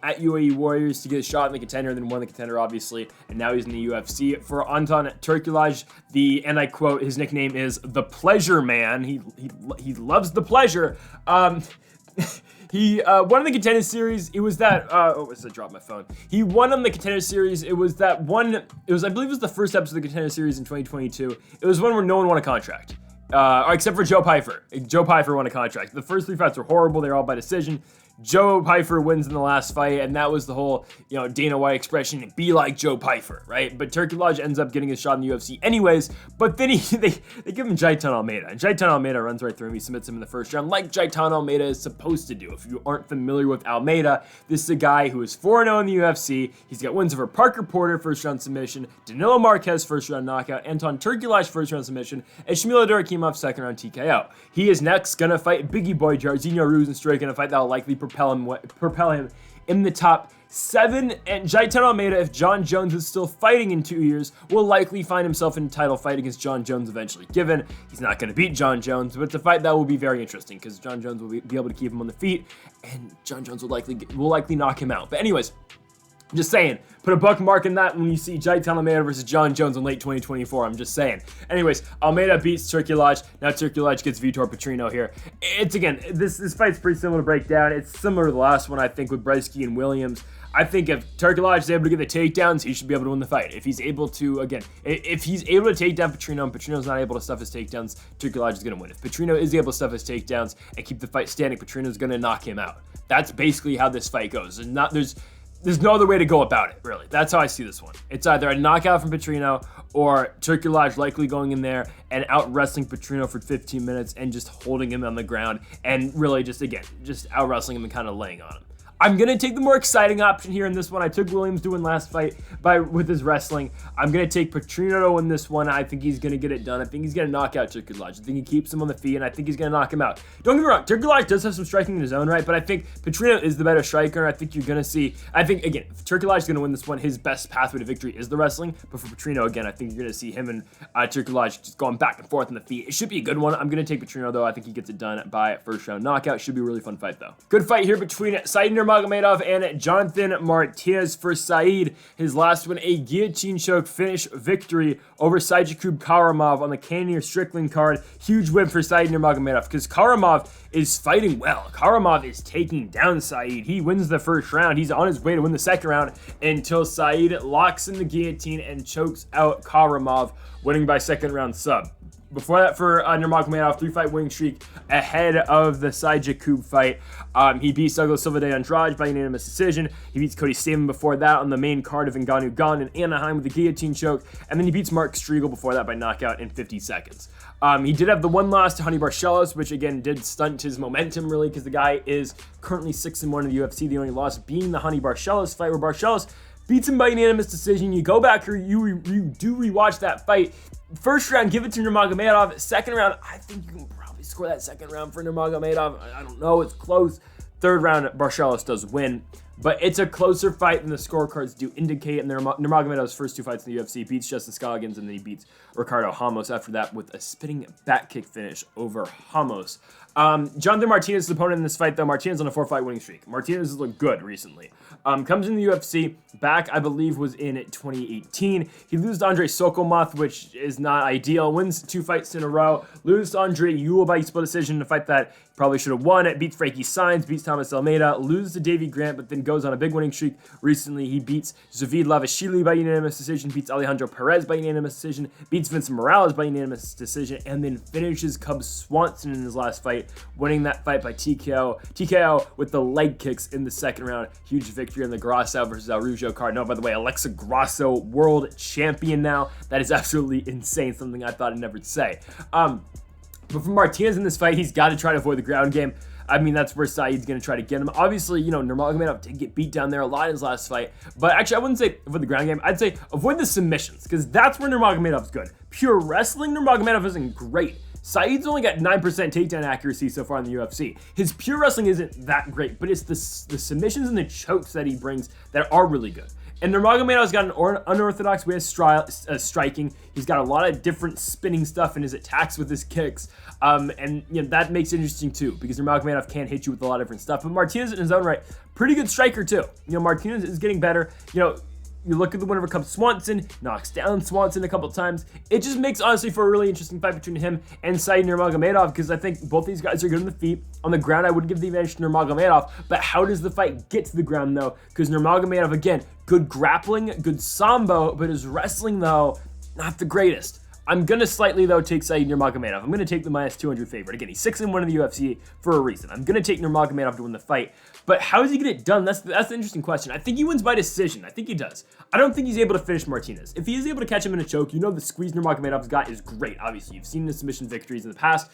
at UAE Warriors to get a shot in the Contender, and then won the Contender, obviously, and now he's in the UFC. For Anton Turkalj, and I quote, his nickname is the Pleasure Man. He loves the pleasure. He won in the Contender Series. It was that, I dropped my phone. He won on the Contender Series. It was that one, I believe it was the first episode of the Contender Series in 2022. It was one where no one won a contract. Except for Joe Pyfer. Joe Pyfer won a contract. The first 3 fights were horrible. They were all by decision. Joe Pyfer wins in the last fight, and that was the whole, Dana White expression, be like Joe Pyfer, right? But Turkalj ends up getting his shot in the UFC anyways, but then they give him Jaitan Almeida, and Jaitan Almeida runs right through him. He submits him in the first round, like Jaitan Almeida is supposed to do. If you aren't familiar with Almeida, this is a guy who is 4-0 in the UFC. He's got wins over Parker Porter, first round submission, Danilo Marquez, first round knockout, Anton Turkalj, first round submission, and Shamil Adurakimov, second round TKO. He is next gonna fight Biggie Boy Jairzinho Rozenstruik in a fight that will likely propel him in the top 7. And Jaitan Almeida, if John Jones is still fighting in 2 years, will likely find himself in a title fight against John Jones eventually, given he's not going to beat John Jones, but it's a fight that will be very interesting because John Jones will be able to keep him on the feet, and John Jones will likely knock him out. But anyways, just saying, put a bookmark in that when you see Jaitan Almeida versus John Jones in late 2024. I'm just saying. Anyways, Almeida beats Turkalj. Now Turkalj gets Vitor Petrino here. It's, again, this fight's pretty similar to break down. It's similar to the last one, I think, with Brzeski and Williams. I think if Turkalj is able to get the takedowns, he should be able to win the fight. If he's able to, if he's able to take down Petrino and Petrino's not able to stuff his takedowns, Turkalj is going to win. If Petrino is able to stuff his takedowns and keep the fight standing, Petrino's going to knock him out. That's basically how this fight goes. There's no other way to go about it, really. That's how I see this one. It's either a knockout from Petrino or Turkalj likely going in there and out-wrestling Petrino for 15 minutes and just holding him on the ground and really just out-wrestling him and kind of laying on him. I'm going to take the more exciting option here in this one. I took Williams to win last fight with his wrestling. I'm going to take Petrino to win this one. I think he's going to get it done. I think he's going to knock out Turkalj. I think he keeps him on the feet, and I think he's going to knock him out. Don't get me wrong, Turkalj does have some striking in his own right, but I think Petrino is the better striker. I think you're going to see, again, if Turkalj is going to win this one, his best pathway to victory is the wrestling. But for Petrino, again, I think you're going to see him and Turkalj just going back and forth on the feet. It should be a good one. I'm going to take Petrino, though. I think he gets it done by first round knockout. Should be a really fun fight, though. Good fight here between Said Nurmagomedov and Jonathan Martinez. For Said, his last one, a guillotine choke finish victory over Jakub Karamov on the Cannetti Strickland card. Huge win for Said Nurmagomedov because Karamov is fighting well. Karamov is taking down Said. He wins the first round. He's on his way to win the second round until Said locks in the guillotine and chokes out Karamov, winning by second round sub. Before that, for Nurmagomedov, 3-fight winning streak ahead of the Jakub fight. He beats Douglas Silva de Andrade by unanimous decision. He beats Cody Stamann before that on the main card of Ngannou Gun in Anaheim with a guillotine choke. And then he beats Mark Striegel before that by knockout in 50 seconds. He did have the one loss to Honey Barcelos, which again did stunt his momentum really because the guy is currently 6-1 in the UFC. The only loss being the Honey Barcelos fight where Barcelos beats him by unanimous decision. You go back or you do rewatch that fight. First round, give it to Nurmagomedov. Second round, I think you can probably score that second round for Nurmagomedov. I don't know, it's close. Third round, Barcelos does win. But it's a closer fight than the scorecards do indicate. And Nurmagomedov's first 2 fights in the UFC beats Justin Scoggins, and then he beats Ricardo Ramos after that with a spinning back kick finish over Ramos. Jonathan Martinez's opponent in this fight, though, Martinez on a 4-fight winning streak. Martinez has looked good recently. Comes in the UFC, back, I believe, was in 2018. He loses to Andrei Sokolmoth, which is not ideal. Wins 2 fights in a row. Loses to Andre Ewell by split decision in a fight that he probably should have won. It beats Frankie Saenz, beats Thomas Almeida, loses to Davey Grant, but then goes on a big winning streak. Recently, he beats Dvalishvili by unanimous decision, beats Alejandro Perez by unanimous decision, beats Vincent Morales by unanimous decision, and then finishes Cub Swanson in his last fight, winning that fight by TKO with the leg kicks in the second round. Huge victory on the Grasso versus Araujo card. No, by the way, Alexa Grasso, world champion now. That is absolutely insane, something I thought I'd never say. But for Martinez in this fight, he's got to try to avoid the ground game. I mean, that's where Saeed's going to try to get him. Obviously, you know, Nurmagomedov did get beat down there a lot in his last fight. But actually, I wouldn't say avoid the ground game. I'd say avoid the submissions, because that's where Nurmagomedov's good. Pure wrestling, Nurmagomedov isn't great. Saeed's only got 9% takedown accuracy so far in the UFC. His pure wrestling isn't that great, but it's the submissions and the chokes that he brings that are really good. And Nurmagomedov's got an unorthodox way of striking. He's got a lot of different spinning stuff in his attacks with his kicks. And you know, that makes it interesting too, because Nurmagomedov can hit you with a lot of different stuff. But Martinez in his own right, pretty good striker too. You know, Martinez is getting better. You know, you look at the winner of Cub Swanson, knocks down Swanson a couple times. It just makes, honestly, for a really interesting fight between him and Saeed Nurmagomedov, because I think both these guys are good on the feet. On the ground, I would give the advantage to Nurmagomedov, but how does the fight get to the ground, though? Because Nurmagomedov, again, good grappling, good sambo, but his wrestling, though, not the greatest. I'm going to slightly, though, take Saeed Nurmagomedov. I'm going to take the minus 200 favorite. Again, he's 6-1 in the UFC for a reason. I'm going to take Nurmagomedov to win the fight. But how does he get it done? That's the interesting question. I think he wins by decision. I think he does. I don't think he's able to finish Martinez. If he is able to catch him in a choke, you know the squeeze Nurmagomedov's got is great. Obviously, you've seen the submission victories in the past.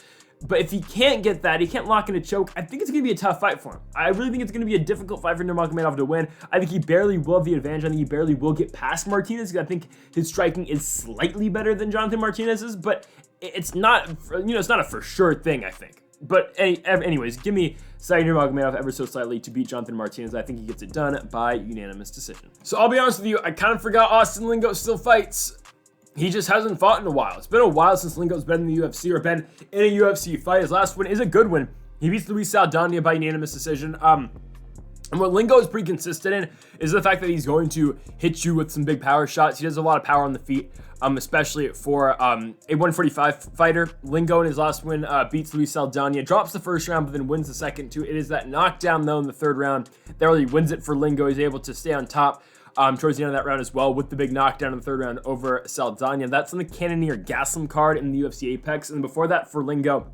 But if he can't get that, he can't lock in a choke, I think it's going to be a tough fight for him. I really think it's going to be a difficult fight for Nurmagomedov to win. I think he barely will have the advantage. I think he barely will get past Martinez, because I think his striking is slightly better than Jonathan Martinez's, but it's not, you know, it's not a for sure thing, I think. But anyways, give me Saeed Nurmagomedov ever so slightly to beat Jonathan Martinez. I think he gets it done by unanimous decision. So I'll be honest with you, I kind of forgot Austin Lingo still fights. He just hasn't fought in a while. It's been a while since Lingo's been in the UFC or been in a UFC fight. His last win is a good win. He beats Luis Saldana by unanimous decision. And what Lingo is pretty consistent in is the fact that he's going to hit you with some big power shots. He has a lot of power on the feet, especially for a 145 fighter. Lingo in his last win beats Luis Saldana, drops the first round, but then wins the second two. It is that knockdown, though, in the third round that really wins it for Lingo. He's able to stay on top towards the end of that round as well, with the big knockdown in the third round over Saldana. That's on the Cannetti or Gaslam card in the UFC Apex. And before that, for Lingo,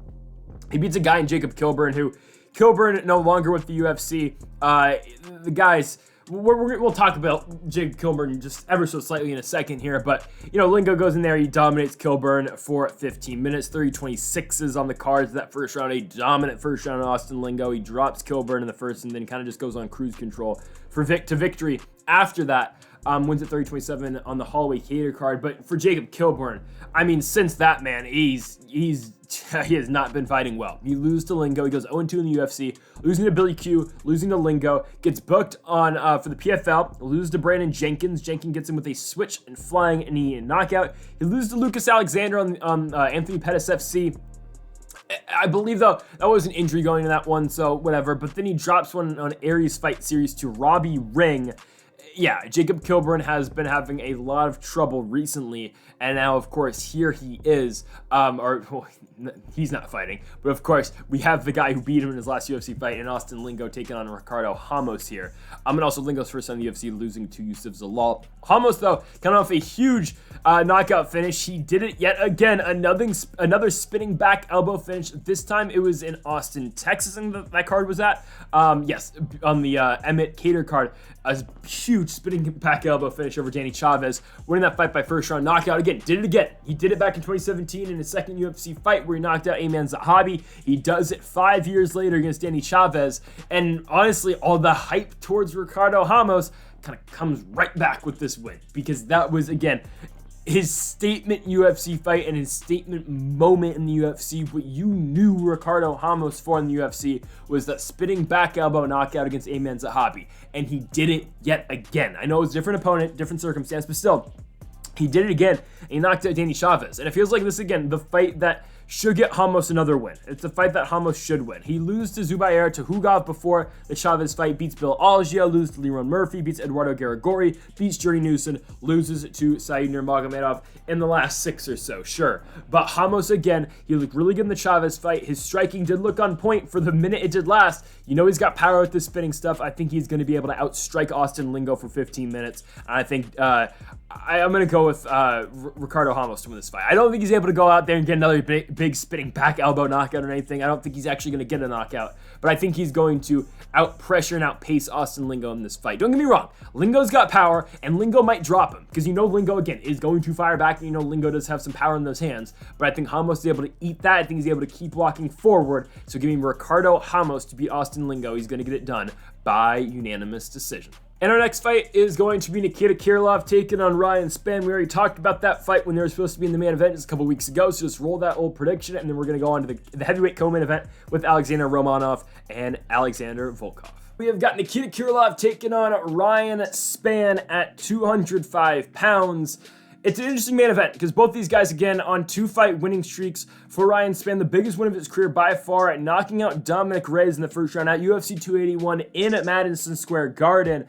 he beats a guy in Jacob Kilburn, who Kilburn no longer with the UFC. The guys, we'll talk about Jacob Kilburn just ever so slightly in a second here, but you know, Lingo goes in there, he dominates Kilburn for 15 minutes, 30-26s on the cards that first round, a dominant first round on Austin Lingo. He drops Kilburn in the first and then kind of just goes on cruise control for victory. After that, wins at 30-27 on the Holloway Cater card. But for Jacob Kilburn, I mean, since that, man, he has not been fighting well. He loses to Lingo. He goes 0-2 in the UFC, losing to Billy Q, losing to Lingo, gets booked on for the PFL, loses to Brandon Jenkins. Jenkins gets him with a switch and flying knee and knockout. He loses to Lucas Alexander on Anthony Pettis FC. I believe, though, that was an injury going to that one, so whatever. But then he drops one on Aries Fight Series to Robbie Ring. Yeah, Jacob Kilburn has been having a lot of trouble recently, and now, of course, here he is, he's not fighting, but of course, we have the guy who beat him in his last UFC fight, in Austin Lingo, taking on Ricardo Ramos here, and also Lingo's first time in the UFC, losing to Yusuf Zalal. Ramos, though, coming off a huge knockout finish. He did it yet again, another spinning back elbow finish. This time, it was in Austin, Texas, and that card was at, yes, on the Emmett Cater card, a huge spinning back elbow finish over Danny Chavez, winning that fight by first round knockout. Again, did it again. He did it back in 2017 in his second UFC fight where he knocked out Ayman Zahabi. He does it 5 years later against Danny Chavez. And honestly, all the hype towards Ricardo Ramos kind of comes right back with this win, because that was, again, his statement UFC fight and his statement moment in the UFC. What you knew Ricardo Ramos for in the UFC was that spinning back elbow knockout against Ayman Zahabi. And he did it yet again. I know it was a different opponent, different circumstance, but still, he did it again, and he knocked out Danny Chavez. And it feels like this, again, the fight that should get Ramos another win. It's a fight that Ramos should win. He loses to Zubair, to Hugov before the Chavez fight, beats Bill Algea, loses to Leron Murphy, beats Eduardo Garagori, beats Jordy Newson, loses to Said Nurmagomedov in the last 6 or so, sure. But Ramos, again, he looked really good in the Chavez fight. His striking did look on point for the minute it did last. You know he's got power with this spinning stuff. I think he's going to be able to outstrike Austin Lingo for 15 minutes. And I think I'm going to go with Ricardo Ramos to win this fight. I don't think he's able to go out there and get another big spinning back elbow knockout or anything. I don't think he's actually going to get a knockout. But I think he's going to out-pressure and outpace Austin Lingo in this fight. Don't get me wrong. Lingo's got power, and Lingo might drop him. Because you know Lingo, again, is going to fire back, and you know Lingo does have some power in those hands. But I think Ramos is able to eat that. I think he's able to keep walking forward. So give me Ricardo Ramos to beat Austin Lingo. He's going to get it done by unanimous decision. And our next fight is going to be Nikita Krylov taking on Ryan Spann. We already talked about that fight when they were supposed to be in the main event just a couple weeks ago, so just roll that old prediction, and then we're going to go on to the heavyweight co-main event with Alexander Romanov and Alexander Volkov. We have got Nikita Krylov taking on Ryan Spann at 205 pounds. It's an interesting main event because both these guys, again, on 2-fight winning streaks. For Ryan Spann, the biggest win of his career by far, at knocking out Dominic Reyes in the first round at UFC 281 in Madison Square Garden.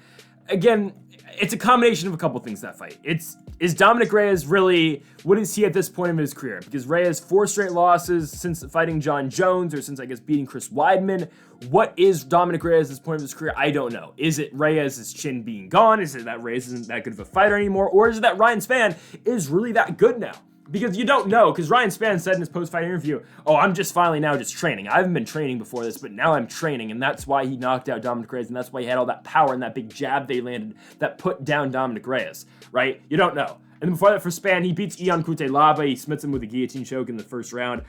Again, it's a combination of a couple things, that fight. Is Dominic Reyes really, what is he at this point in his career? Because Reyes, 4 straight losses since fighting John Jones, or since, I guess, beating Chris Weidman. What is Dominic Reyes at this point of his career? I don't know. Is it Reyes' chin being gone? Is it that Reyes isn't that good of a fighter anymore? Or is it that Ryan Spann is really that good now? Because you don't know, because Ryan Spann said in his post-fight interview, oh, I'm just finally now just training. I haven't been training before this, but now I'm training, and that's why he knocked out Dominic Reyes, and that's why he had all that power and that big jab they landed that put down Dominic Reyes, right? You don't know. And then before that, for Spann, he beats Ion Cutelaba. He smits him with a guillotine choke in the first round.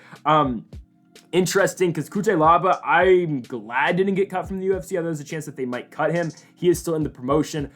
Interesting, because Cutelaba, I'm glad didn't get cut from the UFC. I know there's a chance that they might cut him. He is still in the promotion.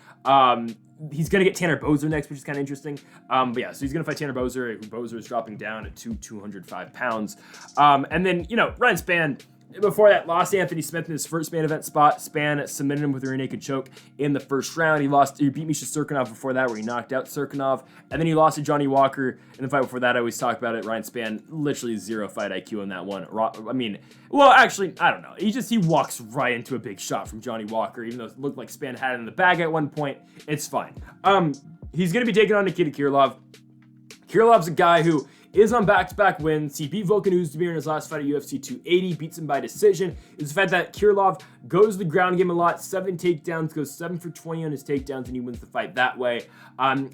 He's going to get Tanner Boser next, which is kind of interesting. But yeah, so he's going to fight Tanner Boser, who Boser is dropping down at 205 pounds. And then, you know, Ryan Spann, before that, lost Anthony Smith in his first main event spot. Spann submitted him with a rear naked choke in the first round. He beat Misha Serkinov before that, where he knocked out Serkinov. And then he lost to Johnny Walker in the fight before that. I always talk about it. Ryan Spann, literally 0 fight IQ in that one. I mean, well, actually, I don't know. He walks right into a big shot from Johnny Walker, even though it looked like Spann had it in the bag at one point. It's fine. He's going to be taking on Nikita Krylov. Krylov's a guy who is on back-to-back wins. He beat Volkan Oezdemir in his last fight at UFC 280, beats him by decision. It's the fact that Krylov goes to the ground game a lot, 7 takedowns, goes 7 for 20 on his takedowns, and he wins the fight that way.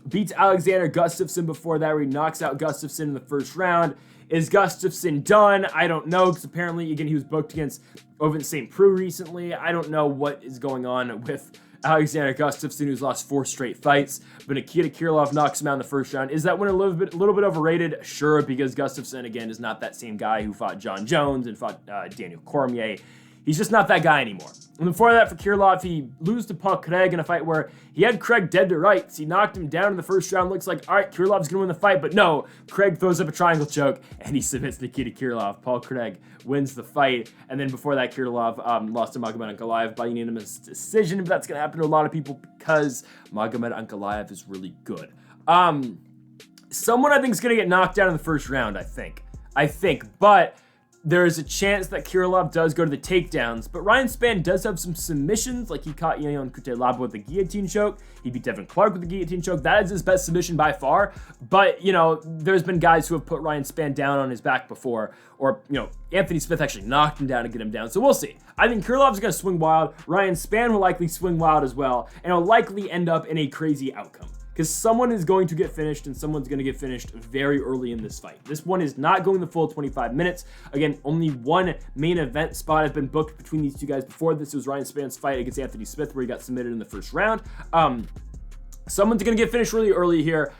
Beats Alexander Gustafsson before that, where he knocks out Gustafsson in the first round. Is Gustafsson done? I don't know, because apparently, again, he was booked against Ovin St. Preux recently. I don't know what is going on with Alexander Gustafsson, who's lost 4 straight fights, but Nikita Krylov knocks him out in the first round. Is that one a little bit overrated? Sure, because Gustafsson, again, is not that same guy who fought John Jones and fought Daniel Cormier. He's just not that guy anymore. And before that, for Krylov, he loses to Paul Craig in a fight where he had Craig dead to rights. He knocked him down in the first round. Looks like, all right, Krylov's going to win the fight. But no, Craig throws up a triangle choke, and he submits Nikita Krylov. Paul Craig wins the fight. And then before that, Krylov lost to Magomed Ankalaev by unanimous decision. But that's going to happen to a lot of people because Magomed Ankalaev is really good. Someone I think is going to get knocked down in the first round, I think. But there is a chance that Krylov does go to the takedowns, but Ryan Spann does have some submissions, like he caught Ion Cutelaba with the guillotine choke. He beat Devin Clark with the guillotine choke. That is his best submission by far, but, you know, there's been guys who have put Ryan Spann down on his back before, or, you know, Anthony Smith actually knocked him down to get him down, so we'll see. I think Krylov's going to swing wild. Ryan Spann will likely swing wild as well, and will likely end up in a crazy outcome. Because someone is going to get finished, and someone's going to get finished very early in this fight. This one is not going the full 25 minutes. Again, only one main event spot has been booked between these two guys before this. It was Ryan Spann's fight against Anthony Smith, where he got submitted in the first round. Someone's going to get finished really early here.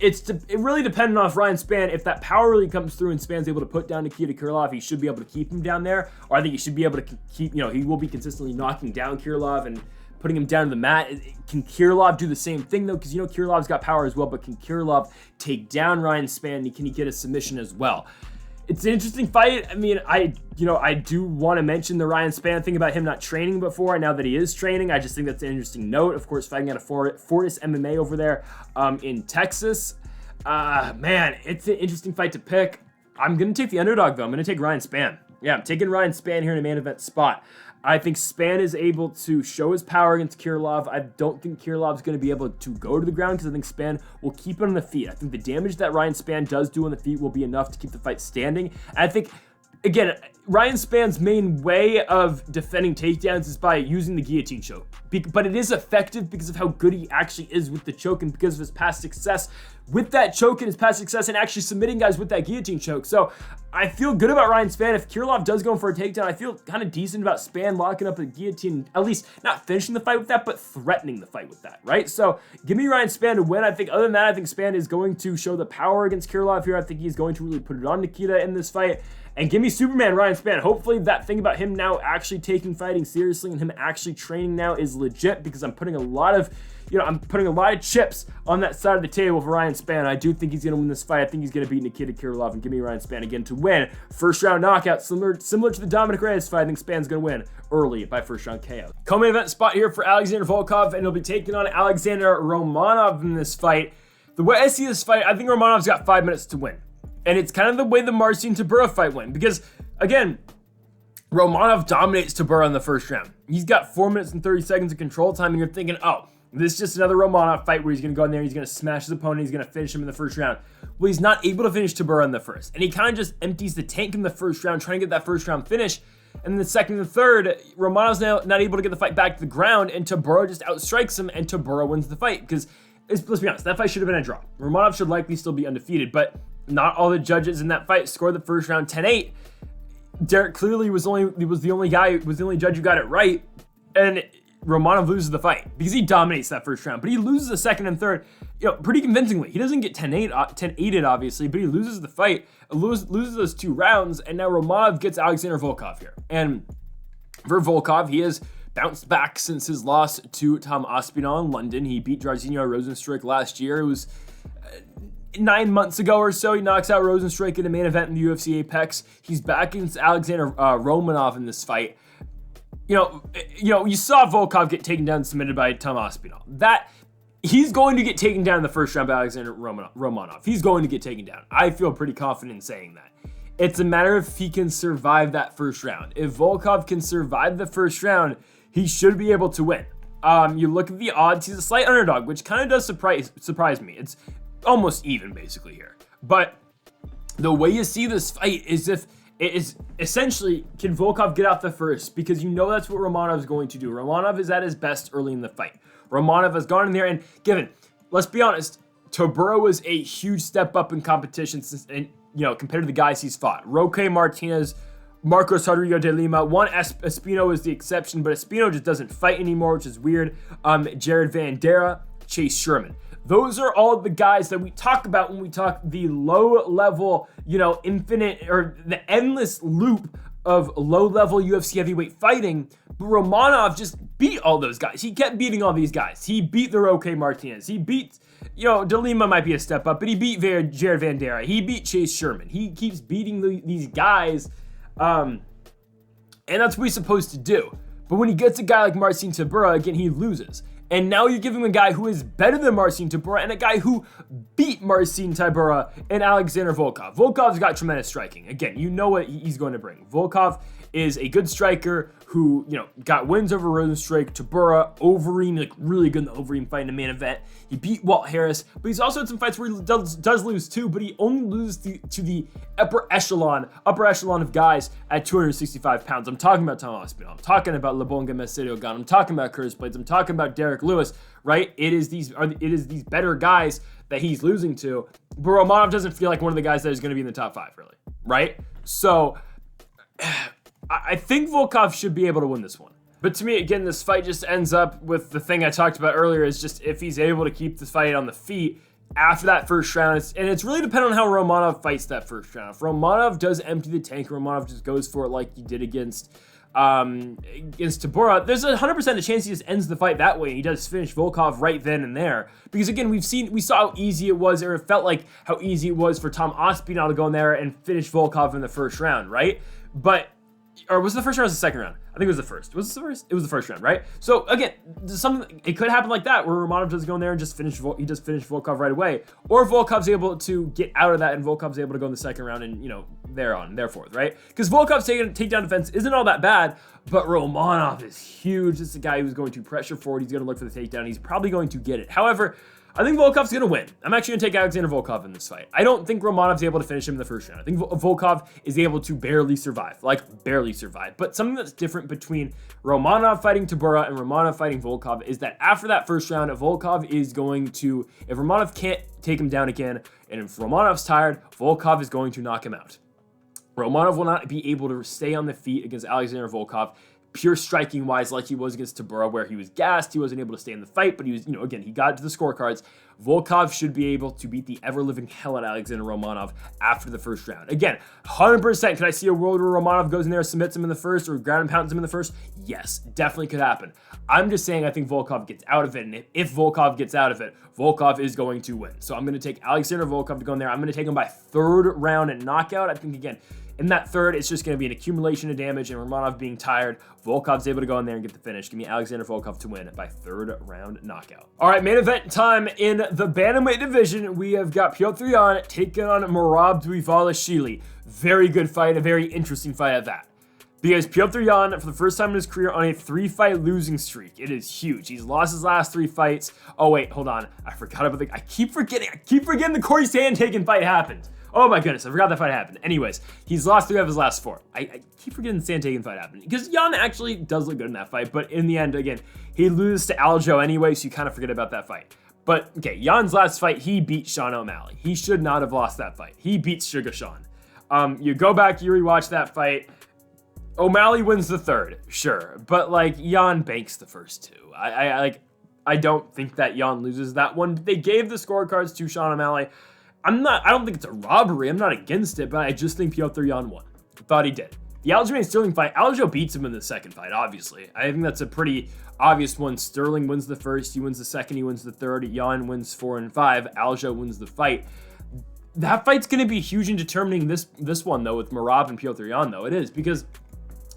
It really depends on if Ryan Spann, if that power really comes through and Spann's able to put down Nikita Krylov, he should be able to keep him down there. Or I think he should be able to keep, you know, he will be consistently knocking down Krylov and putting him down to the mat. Can Krylov do the same thing, though? Because, you know, Krylov's got power as well, but can Krylov take down Ryan Spann? Can he get a submission as well? It's an interesting fight. I mean, I do want to mention the Ryan Spann thing about him not training before. Now that he is training, I just think that's an interesting note. Of course, fighting out of Fortis MMA over there in Texas. Man, it's an interesting fight to pick. I'm going to take the underdog, though. I'm going to take Ryan Spann. Yeah, I'm taking Ryan Spann here in a main event spot. I think Spann is able to show his power against Krylov. I don't think Krylov's going to be able to go to the ground because I think Spann will keep it on the feet. I think the damage that Ryan Spann does do on the feet will be enough to keep the fight standing. And I think, again, Ryan Spann's main way of defending takedowns is by using the guillotine choke. But it is effective because of how good he actually is with the choke and because of his past success with that choke and his past success and actually submitting guys with that guillotine choke. So I feel good about Ryan Spann. If Krylov does go for a takedown, I feel kind of decent about Spann locking up the guillotine, at least not finishing the fight with that, but threatening the fight with that, right? So give me Ryan Spann to win. I think other than that, I think Spann is going to show the power against Krylov here. I think he's going to really put it on Nikita in this fight. And give me Superman Ryan Spann. Hopefully that thing about him now actually taking fighting seriously and him actually training now is legit, because I'm putting a lot of, I'm putting a lot of chips on that side of the table for Ryan Spann. I do think he's going to win this fight. I think he's going to beat Nikita Krylov, and give me Ryan Spann again to win. First round knockout, similar to the Dominic Reyes fight. I think Spann's going to win early by first round KO. Co-main event spot here for Alexander Volkov, and he'll be taking on Alexander Romanov in this fight. The way I see this fight, I think Romanov's got 5 minutes to win. And it's kind of the way the Marcin Tybura fight went. Because, again, Romanov dominates Tybura in the first round. He's got 4 minutes and 30 seconds of control time, and you're thinking, oh, this is just another Romanov fight where he's going to go in there, he's going to smash his opponent, he's going to finish him in the first round. Well, he's not able to finish Tybura in the first. And he kind of just empties the tank in the first round, trying to get that first round finish. And then the second and the third, Romanov's now not able to get the fight back to the ground, and Tybura just outstrikes him, and Tybura wins the fight. Because, let's be honest, that fight should have been a draw. Romanov should likely still be undefeated, but not all the judges in that fight scored the first round 10-8. Derek clearly was the only judge who got it right, and Romanov loses the fight because he dominates that first round. But he loses the second and third, pretty convincingly. He doesn't get 10-8'd obviously, but he loses the fight, loses those 2 rounds, and now Romanov gets Alexander Volkov here. And for Volkov, he has bounced back since his loss to Tom Aspinall in London. He beat Jairzinho Rozenstruik last year. It was 9 months ago or so. He knocks out Rozenstruik in a main event in the UFC Apex. He's back against Alexander Romanov in this fight. You saw Volkov get taken down and submitted by Tom Aspinall. He's going to get taken down in the first round by Alexander Romanov. He's going to get taken down. I feel pretty confident in saying that. It's a matter of if he can survive that first round. If Volkov can survive the first round, he should be able to win. You look at the odds, he's a slight underdog, which kind of does surprise me. It's almost even basically here. But the way you see this fight is if it is essentially, can Volkov get out the first? Because that's what Romanov is going to do. Romanov is at his best early in the fight. Romanov has gone in there and let's be honest, Tybura was a huge step up in competition compared to the guys he's fought. Roque Martinez, Marcos Rodrigo de Lima. Juan Espino is the exception, but Espino just doesn't fight anymore, which is weird. Jared Vandera, Chase Sherman. Those are all the guys that we talk about when we talk the low-level, infinite or the endless loop of low-level UFC heavyweight fighting. But Romanov just beat all those guys. He kept beating all these guys. He beat the Roque Martinez. He beat, De Lima might be a step up, but he beat Jared Vandera. He beat Chase Sherman. He keeps beating these guys, and that's what he's supposed to do. But when he gets a guy like Marcin Tybura, again, he loses. And now you're giving a guy who is better than Marcin Tybura and a guy who beat Marcin Tybura and Alexander Volkov. Volkov's got tremendous striking. Again, you know what he's going to bring. Volkov is a good striker who, got wins over Rozenstruik, Tybura, Overeem, really good in the Overeem fight in the main event. He beat Walt Harris, but he's also had some fights where he does lose too, but he only loses to the upper echelon of guys at 265 pounds. I'm talking about Tom Aspinall. I'm talking about Lebonga Messerio-Gan. I'm talking about Curtis Blades. I'm talking about Derek Lewis, right? It is these better guys that he's losing to, but Romanov doesn't feel like one of the guys that is going to be in the top 5, really, right? So I think Volkov should be able to win this one. But to me, again, this fight just ends up with the thing I talked about earlier, is just if he's able to keep this fight on the feet after that first round. And it's really dependent on how Romanov fights that first round. If Romanov does empty the tank, Romanov just goes for it like he did against Tybura, there's a 100% chance he just ends the fight that way and he does finish Volkov right then and there. Because again, we saw how easy it was, or it felt like how easy it was for Tom Aspinall to go in there and finish Volkov in the first round, right? But Or was it the first round or was the second round? I think it was the first. Was it the first? It was the first round, right? So again, it could happen like that, where Romanov does go in there and just finish Volkov right away. Or Volkov's able to get out of that and Volkov's able to go in the second round and, thereforth, right? Because Volkov's takedown defense isn't all that bad, but Romanov is huge. This is a guy who's going to pressure forward. He's going to look for the takedown. He's probably going to get it. However, I think Volkov's going to win. I'm actually going to take Alexander Volkov in this fight. I don't think Romanov's able to finish him in the first round. I think Volkov is able to barely survive. But something that's different between Romanov fighting Tybura and Romanov fighting Volkov is that after that first round, Volkov is going to, if Romanov can't take him down again, and if Romanov's tired, Volkov is going to knock him out. Romanov will not be able to stay on the feet against Alexander Volkov, pure striking wise, like he was against Tybura, where he was gassed, he wasn't able to stay in the fight, but he was, again, he got to the scorecards. Volkov should be able to beat the ever-living hell out of Alexander Romanov after the first round. Again, 100%, could I see a world where Romanov goes in there, submits him in the first, or ground and pounds him in the first? Yes, definitely could happen. I'm just saying I think Volkov gets out of it, and if Volkov gets out of it, Volkov is going to win. So I'm going to take Alexander Volkov to go in there. I'm going to take him by third round and knockout. I think, again, in that third, it's just going to be an accumulation of damage, and Romanov being tired, Volkov's able to go in there and get the finish. Give me Alexander Volkov to win by third round knockout. All right, main event time in the bantamweight division. We have got Petr Yan taking on Merab Dvalishvili. Very good fight, a very interesting fight at that. Because Petr Yan, for the first time in his career, on a 3-fight losing streak. It is huge. He's lost his last 3 fights. Oh wait, hold on. I forgot about I keep forgetting the Corey Sandhagen fight happened. Oh my goodness, I forgot that fight happened. Anyways, he's lost 3 of his last 4. I keep forgetting the Sandhagen fight happened. Because Yan actually does look good in that fight, but in the end, again, he loses to Aljo anyway, so you kind of forget about that fight. But, okay, Jan's last fight, he beat Sean O'Malley. He should not have lost that fight. He beats Sugar Sean. You go back, you rewatch that fight. O'Malley wins the third, sure. But, Yan banks the first 2. I don't think that Yan loses that one. They gave the scorecards to Sean O'Malley. I don't think it's a robbery. I'm not against it, but I just think Petr Yan won. Thought he did. The Aljamain Sterling fight, Aljo beats him in the second fight, obviously. I think that's a pretty obvious one. Sterling wins the first, he wins the second, he wins the third. Yan wins 4 and 5. Aljo wins the fight. That fight's going to be huge in determining this one, though, with Merab and Petr Yan, though. It is, because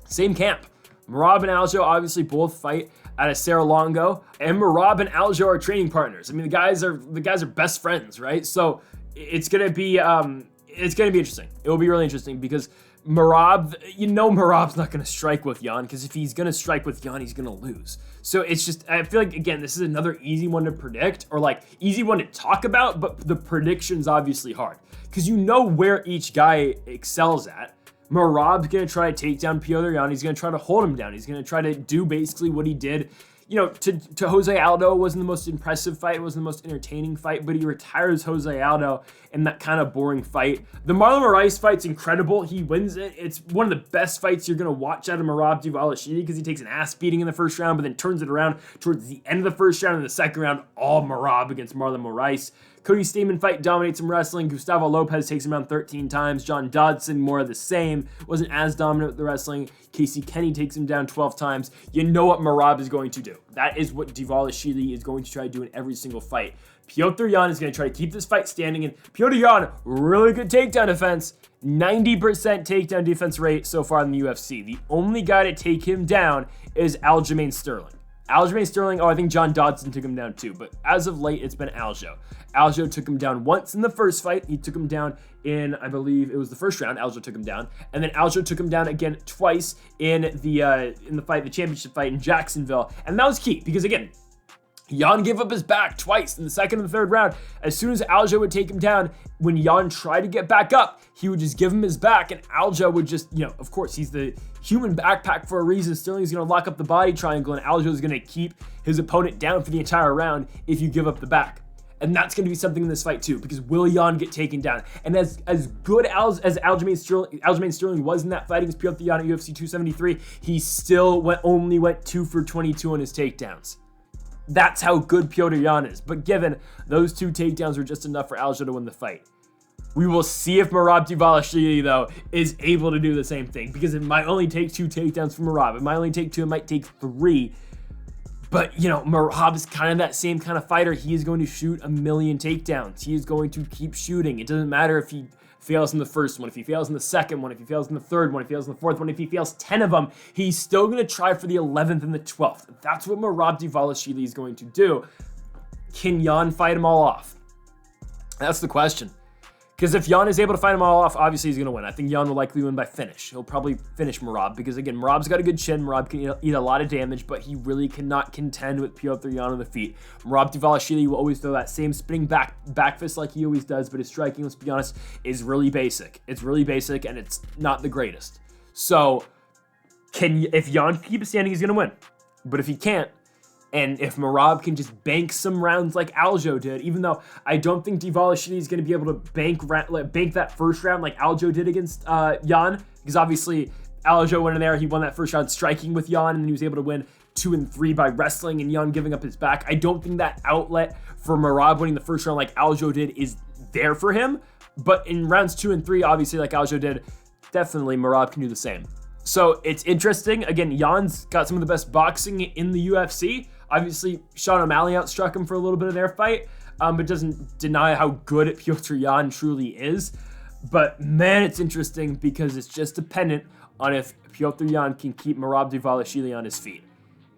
same camp. Merab and Aljo obviously both fight out of Serra-Longo, and Merab and Aljo are training partners. I mean, the guys are best friends, right? So it's gonna be interesting. It will be really interesting because Merab, Merab's not gonna strike with Yan, because if he's gonna strike with Yan, he's gonna lose. So it's just, I feel like, again, this is another easy one to predict, or easy one to talk about, but the prediction's obviously hard because where each guy excels at. Merab's going to try to take down Petr Yan. He's going to try to hold him down. He's going to try to do basically what he did. To Jose Aldo, it wasn't the most impressive fight. It wasn't the most entertaining fight, but he retires Jose Aldo in that kind of boring fight. The Marlon Moraes fight's incredible. He wins it. It's one of the best fights you're going to watch out of Merab Dvalishvili because he takes an ass beating in the first round, but then turns it around towards the end of the first round. In the second round, all Merab against Marlon Moraes. Cody Stamann fight dominates him wrestling. Gustavo Lopez takes him down 13 times. John Dodson, more of the same. Wasn't as dominant with the wrestling. Casey Kenny takes him down 12 times. You know what Merab is going to do. That is what Dvalishvili is going to try to do in every single fight. Petr Yan is going to try to keep this fight standing. And Petr Yan, really good takedown defense. 90% takedown defense rate so far in the UFC. The only guy to take him down is Aljamain Sterling. Aljamain Sterling, I think John Dodson took him down too, but as of late, it's been Aljo. Aljo took him down once in the first fight. He took him down in, I believe it was the first round. Aljo took him down, and then Aljo took him down again twice in the fight, the championship fight in Jacksonville, and that was key because again, Yan gave up his back twice in the second and the third round. As soon as Aljo would take him down, when Yan tried to get back up, he would just give him his back, and Aljo would just, of course, he's the human backpack for a reason. Sterling's going to lock up the body triangle, and Aljo's going to keep his opponent down for the entire round if you give up the back. And that's going to be something in this fight too, because will Yan get taken down? And as good as Aljamain Sterling was in that fight against Petr Yan at UFC 273, he still only went 2 for 22 on his takedowns. That's how good Petr Yan is. But given those 2 takedowns were just enough for Aljo to win the fight. We will see if Merab Dvalishvili, though, is able to do the same thing. Because it might only take 2 takedowns from Merab. It might only take 2. It might take 3. But, Merab is kind of that same kind of fighter. He is going to shoot a million takedowns. He is going to keep shooting. It doesn't matter if he fails in the first one, if he fails in the second one, if he fails in the third one, if he fails in the fourth one, if he fails 10 of them, he's still going to try for the 11th and the 12th. That's what Merab Dvalishvili is going to do. Can Jan fight him all off? That's the question. Because if Jan is able to fight him all off, obviously he's going to win. I think Jan will likely win by finish. He'll probably finish Merab because, again, Merab's got a good chin. Merab can eat a lot of damage, but he really cannot contend with Petr Yan on the feet. Merab Dvalishvili will always throw that same spinning back fist like he always does, but his striking, let's be honest, is really basic. It's really basic, and it's not the greatest. So, if Jan can keep it standing, he's going to win. But if he can't, and if Merab can just bank some rounds like Aljo did, even though I don't think Dvalishvili is going to be able to bank that first round like Aljo did against Jan, because obviously Aljo went in there, he won that first round striking with Jan, and then he was able to win 2 and 3 by wrestling and Jan giving up his back. I don't think that outlet for Merab winning the first round like Aljo did is there for him, but in rounds 2 and 3, obviously like Aljo did, definitely Merab can do the same. So it's interesting. Again, Jan's got some of the best boxing in the UFC. Obviously, Sean O'Malley outstruck him for a little bit of their fight, but doesn't deny how good Petr Yan truly is. But man, it's interesting because it's just dependent on if Petr Yan can keep Merab Dvalishvili on his feet.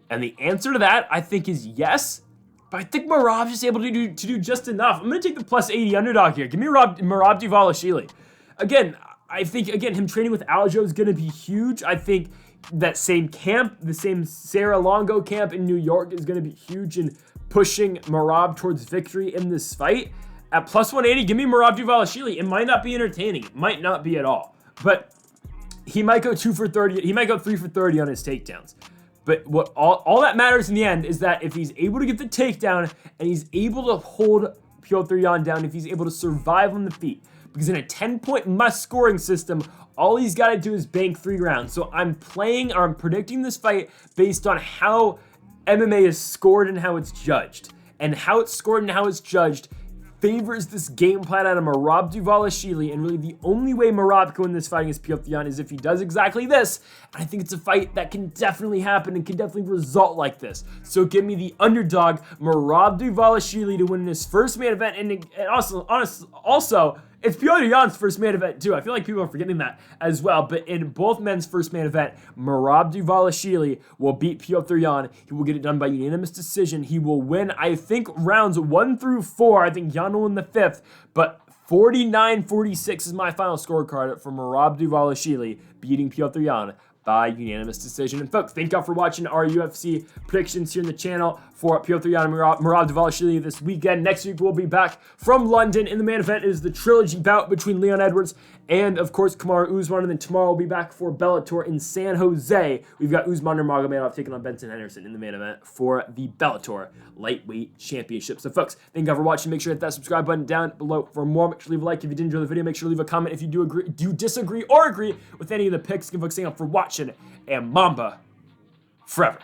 And the answer to that, I think, is yes. But I think Merab's just able to do just enough. I'm going to take the plus 80 underdog here. Give me Merab Dvalishvili. Again, I think, him training with Aljo is going to be huge. I think that same camp, the same Sarah Longo camp in New York is going to be huge in pushing Merab towards victory in this fight. At plus 180, give me Merab Dvalishvili. It might not be entertaining. It might not be at all. But he might go 2 for 30. He might go 3 for 30 on his takedowns. But what all that matters in the end is that if he's able to get the takedown and he's able to hold Petr Yan down, if he's able to survive on the feet. Because in a 10-point must-scoring system, all he's got to do is bank 3 rounds. So I'm predicting this fight based on how MMA is scored and how it's judged. And how it's scored and how it's judged favors this game plan out of Merab Dvalishvili, and really the only way Merab can win this fight against Petr Yan is if he does exactly this, and I think it's a fight that can definitely happen and can definitely result like this. So give me the underdog, Merab Dvalishvili, to win his first main event, and also, it's Petr Yan's first main event too. I feel like people are forgetting that as well. But in both men's first main event, Merab Dvalishvili will beat Petr Yan. He will get it done by unanimous decision. He will win, I think, rounds 1 through 4. I think Yan will win the 5th. But 49-46 is my final scorecard for Merab Dvalishvili beating Petr Yan by unanimous decision. And folks, thank y'all for watching our UFC predictions here in the channel for Petr Yan and Merab Dvalishvili this weekend. Next week, we'll be back from London. In the main event is the trilogy bout between Leon Edwards and, of course, Kamaru Usman. And then tomorrow, we'll be back for Bellator in San Jose. We've got Usman Nurmagomedov taking on Benson Henderson in the main event for the Bellator Lightweight Championship. So, folks, thank y'all for watching. Make sure to hit that subscribe button down below for more. Make sure to leave a like if you did enjoy the video. Make sure to leave a comment if you do disagree or agree with any of the picks. Give folks, thank y'all for watching, and Mamba forever.